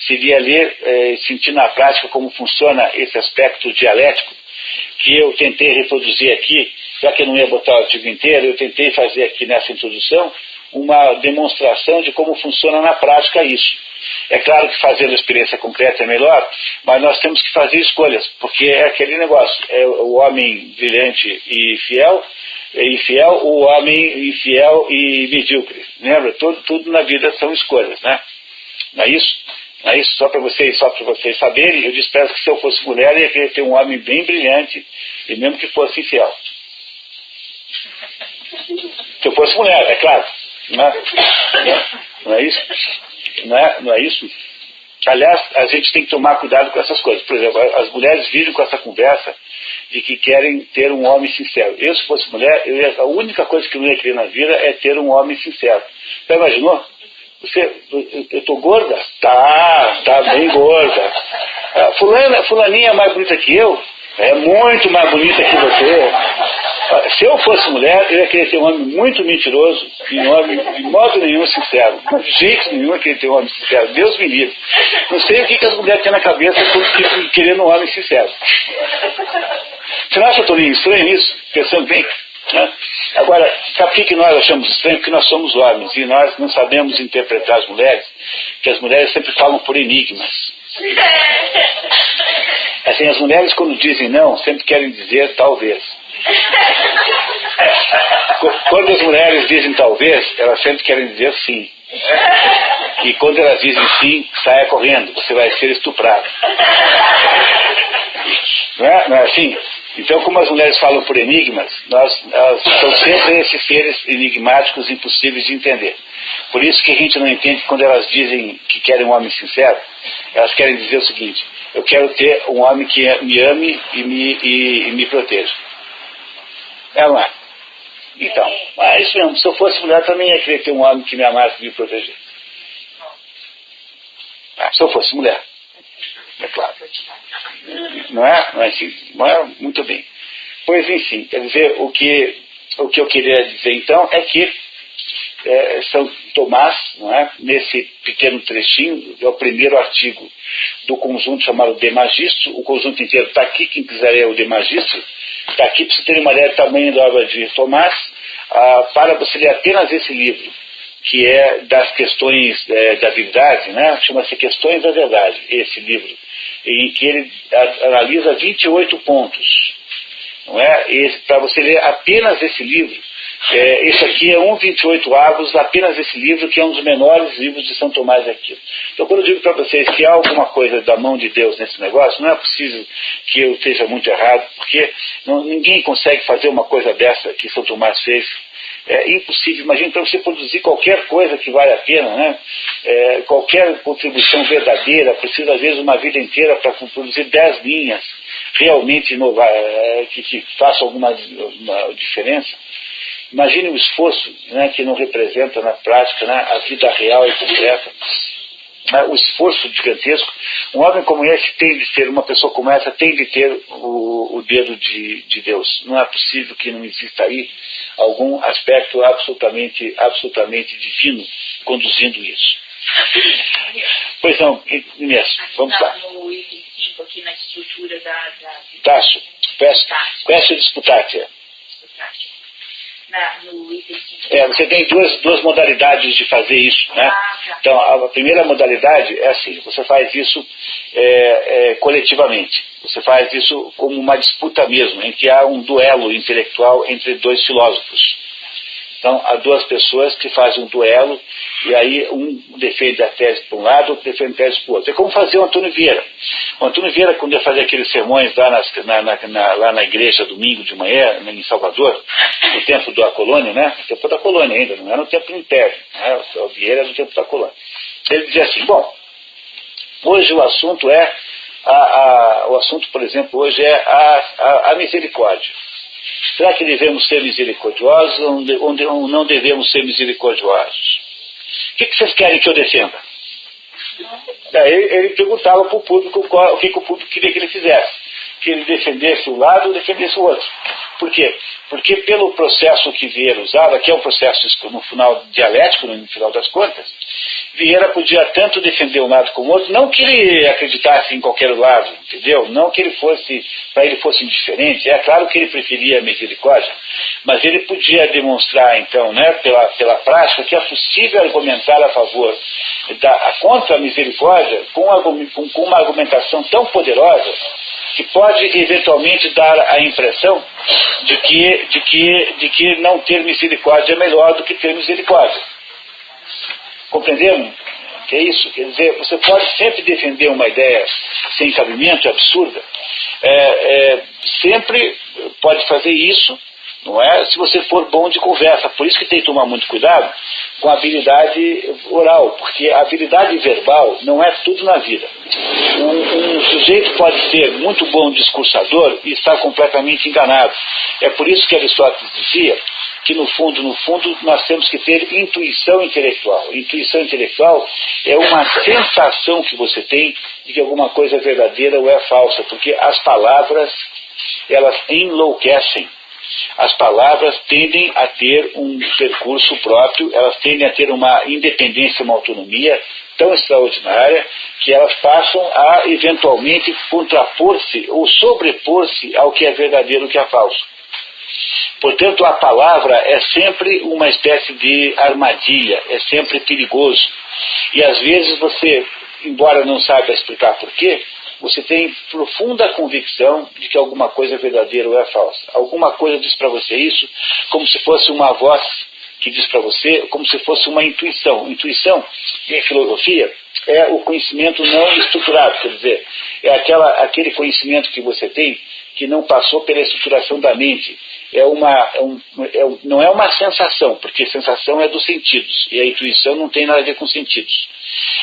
seria ler, sentir na prática como funciona esse aspecto dialético, que eu tentei reproduzir aqui, já que eu não ia botar o artigo inteiro, eu tentei fazer aqui nessa introdução uma demonstração de como funciona na prática isso. É claro que fazer a experiência concreta é melhor, mas nós temos que fazer escolhas, porque é aquele negócio, é o homem brilhante e fiel, o homem infiel e medíocre. Lembra? Tudo na vida são escolhas, né? Não é isso? Não é isso? Só para vocês saberem, eu desprezo que se eu fosse mulher, eu ia querer ter um homem bem brilhante, e mesmo que fosse infiel. Se eu fosse mulher, é claro. Não é isso? Não é isso? Aliás, a gente tem que tomar cuidado com essas coisas. Por exemplo, as mulheres vivem com essa conversa de que querem ter um homem sincero. Eu, se fosse mulher, a única coisa que eu não ia querer na vida é ter um homem sincero. Já imaginou? Eu estou gorda? Tá bem gorda. Fulaninha é mais bonita que eu? É muito mais bonita que você. Se eu fosse mulher, eu ia querer ter um homem muito mentiroso e um homem de modo nenhum sincero. De jeito nenhum eu queria ter um homem sincero. Deus me livre. Não sei o que as mulheres têm na cabeça querendo um homem sincero. Você não acha, Toninho, estranho isso? Pensando bem. Né? Agora, sabe por que nós achamos estranho? Porque nós somos homens e nós não sabemos interpretar as mulheres, porque as mulheres sempre falam por enigmas. Assim, as mulheres quando dizem não, sempre querem dizer talvez. Quando as mulheres dizem talvez, elas sempre querem dizer sim. E quando elas dizem sim, saia correndo, você vai ser estuprado. Não é assim? Então, como as mulheres falam por enigmas, elas são sempre esses seres enigmáticos impossíveis de entender. Por isso que a gente não entende quando elas dizem que querem um homem sincero, elas querem dizer o seguinte: eu quero ter um homem que me ame e me proteja. É, não é? Então, é isso mesmo. Se eu fosse mulher, também ia querer ter um homem que me amasse e me protegesse. Se eu fosse mulher. É claro. Não é? Não é assim? Não é? Muito bem. Pois, enfim, quer dizer, o que eu queria dizer então é que São Tomás, não é? Nesse pequeno trechinho, é o primeiro artigo do conjunto chamado De Magistro. O conjunto inteiro está aqui, quem quiser ler o De Magistro, está aqui para você ter uma ideia do tamanho da obra de Tomás, para você ler apenas esse livro, que é das questões da verdade, né? Chama-se Questões da Verdade, esse livro, em que ele analisa 28 pontos. Não é? Para você ler apenas esse livro, esse aqui é 28 avos, apenas esse livro, que é um dos menores livros de São Tomás de Aquino. Então, quando eu digo para vocês que há alguma coisa da mão de Deus nesse negócio, não é possível que eu esteja muito errado, porque ninguém consegue fazer uma coisa dessa que São Tomás fez. É impossível. Imagina, para você produzir qualquer coisa que vale a pena, né? Qualquer contribuição verdadeira, precisa às vezes uma vida inteira para produzir 10 linhas realmente que façam alguma diferença. Imagine o esforço, né, que não representa na prática, né, a vida real e concreta. O esforço gigantesco. Um homem como esse tem de ter, uma pessoa como essa tem de ter o dedo de Deus. Não é possível que não exista aí algum aspecto absolutamente divino conduzindo isso. Pois não, Inês, vamos lá. No item 5, aqui na estrutura da Tasso, question disputatio. no item 5. Você tem duas modalidades de fazer isso, né? Tá. Então, a primeira modalidade é assim, você faz isso coletivamente. Você faz isso como uma disputa mesmo, em que há um duelo intelectual entre dois filósofos. Então, há duas pessoas que fazem um duelo, e aí um defende a tese para um lado, outro defende a tese para o outro. É como fazer o Antônio Vieira. O Antônio Vieira, quando ia fazer aqueles sermões lá, lá na igreja, domingo de manhã, em Salvador, no tempo da colônia, né? No tempo da colônia ainda, não era no tempo do Império, né? O Vieira era no tempo da colônia. Ele dizia assim, bom, hoje o assunto o assunto, por exemplo, hoje é a misericórdia. Será que devemos ser misericordiosos ou não devemos ser misericordiosos? O que vocês querem que eu defenda? Daí ele perguntava para o público o que o público queria que ele fizesse. Que ele defendesse um lado ou defendesse o outro. Por quê? Porque pelo processo que Vieira usava, que é um processo no final dialético, no final das contas, Vieira podia tanto defender um lado como o outro, não que ele acreditasse em qualquer lado, entendeu? Não que para ele fosse indiferente. É claro que ele preferia a misericórdia, mas ele podia demonstrar, então, né, pela prática, que é possível argumentar a favor, contra a misericórdia, com uma argumentação tão poderosa, que pode eventualmente dar a impressão de que não ter misericórdia é melhor do que ter misericórdia. Compreenderam? Que é isso? Quer dizer, você pode sempre defender uma ideia sem cabimento, absurda. Sempre pode fazer isso, não é? Se você for bom de conversa. Por isso que tem que tomar muito cuidado com a habilidade oral, porque a habilidade verbal não é tudo na vida. Um sujeito pode ser muito bom discursador e estar completamente enganado. É por isso que Aristóteles dizia que no fundo, nós temos que ter intuição intelectual. Intuição intelectual é uma sensação que você tem de que alguma coisa é verdadeira ou é falsa, porque as palavras, elas enlouquecem. As palavras tendem a ter um percurso próprio, elas tendem a ter uma independência, uma autonomia tão extraordinária que elas passam a, eventualmente, contrapor-se ou sobrepor-se ao que é verdadeiro e o que é falso. Portanto, a palavra é sempre uma espécie de armadilha, é sempre perigoso. E às vezes você, embora não saiba explicar porquê, você tem profunda convicção de que alguma coisa é verdadeira ou é falsa. Alguma coisa diz para você isso, como se fosse uma voz que diz para você, como se fosse uma intuição. Intuição, em filosofia, é o conhecimento não estruturado, quer dizer, é aquele conhecimento que você tem que não passou pela estruturação da mente. Não é uma sensação, porque sensação é dos sentidos, e a intuição não tem nada a ver com sentidos.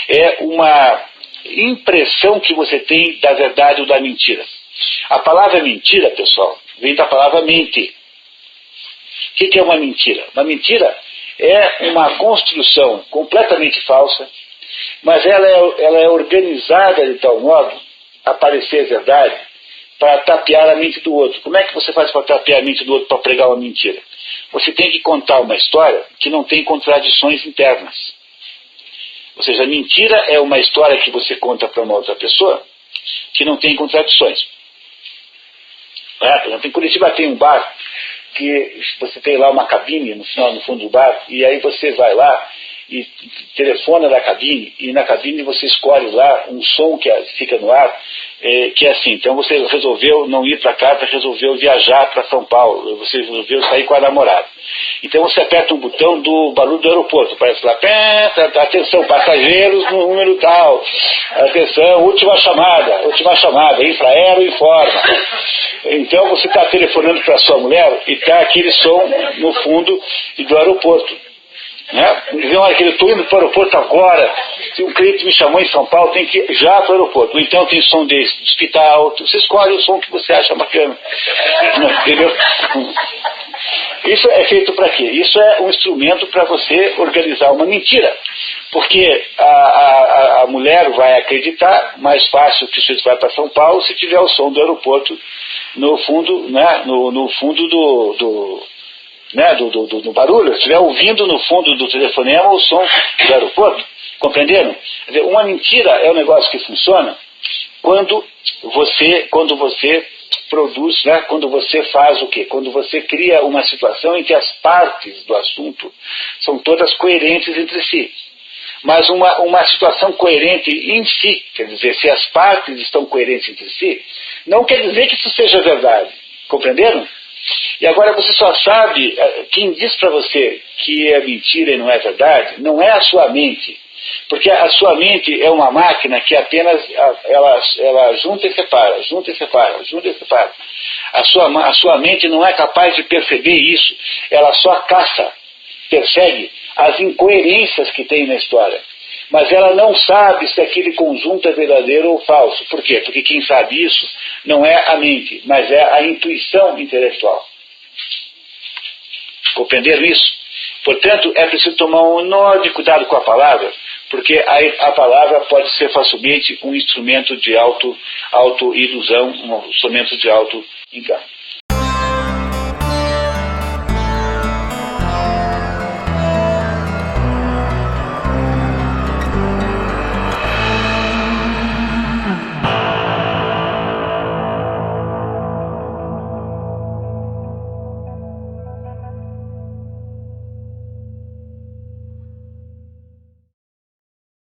É uma impressão que você tem da verdade ou da mentira. A palavra mentira, pessoal, vem da palavra mente. O que é uma mentira? Uma mentira é uma construção completamente falsa, mas ela é organizada de tal modo a parecer verdade para tapear a mente do outro. Como é que você faz para tapear a mente do outro para pregar uma mentira? Você tem que contar uma história que não tem contradições internas. Ou seja, a mentira é uma história que você conta para uma outra pessoa que não tem contradições. Por exemplo, em Curitiba tem um bar que você tem lá uma cabine no fundo do bar, e aí você vai lá e telefona da cabine, e na cabine você escolhe lá um som que fica no ar, que é assim. Então você resolveu não ir para casa, resolveu viajar para São Paulo, você resolveu sair com a namorada. Então você aperta um botão do barulho do aeroporto, parece lá, atenção, passageiros no número tal, atenção, última chamada, Infraero informa. Então você está telefonando para sua mulher e está aquele som no fundo do aeroporto. Né? Olha, que eu estou indo para o aeroporto agora, se um cliente me chamou em São Paulo, tem que ir já para o aeroporto. Ou então tem som desse, do hospital, você escolhe o som que você acha bacana. Entendeu? Isso é feito para quê? Isso é um instrumento para você organizar uma mentira. Porque a mulher vai acreditar mais fácil que você vai para São Paulo se tiver o som do aeroporto no fundo, né, no fundo do barulho, se estiver ouvindo no fundo do telefonema o som do aeroporto. Compreenderam? Quer dizer, uma mentira é um negócio que funciona quando você produz, né, quando você faz o quê? Quando você cria uma situação em que as partes do assunto são todas coerentes entre si. Mas uma situação coerente em si, quer dizer, se as partes estão coerentes entre si, não quer dizer que isso seja verdade. Compreenderam? E agora você só sabe, quem diz para você que é mentira e não é verdade, não é a sua mente. Porque a sua mente é uma máquina que apenas ela junta e separa, junta e separa, junta e separa. A sua mente não é capaz de perceber isso. Ela só caça, persegue as incoerências que tem na história. Mas ela não sabe se aquele conjunto é verdadeiro ou falso. Por quê? Porque quem sabe isso não é a mente, mas é a intuição intelectual. Compreenderam isso? Portanto, é preciso tomar um enorme cuidado com a palavra, porque a palavra pode ser facilmente um instrumento de auto-ilusão, um instrumento de auto-engano.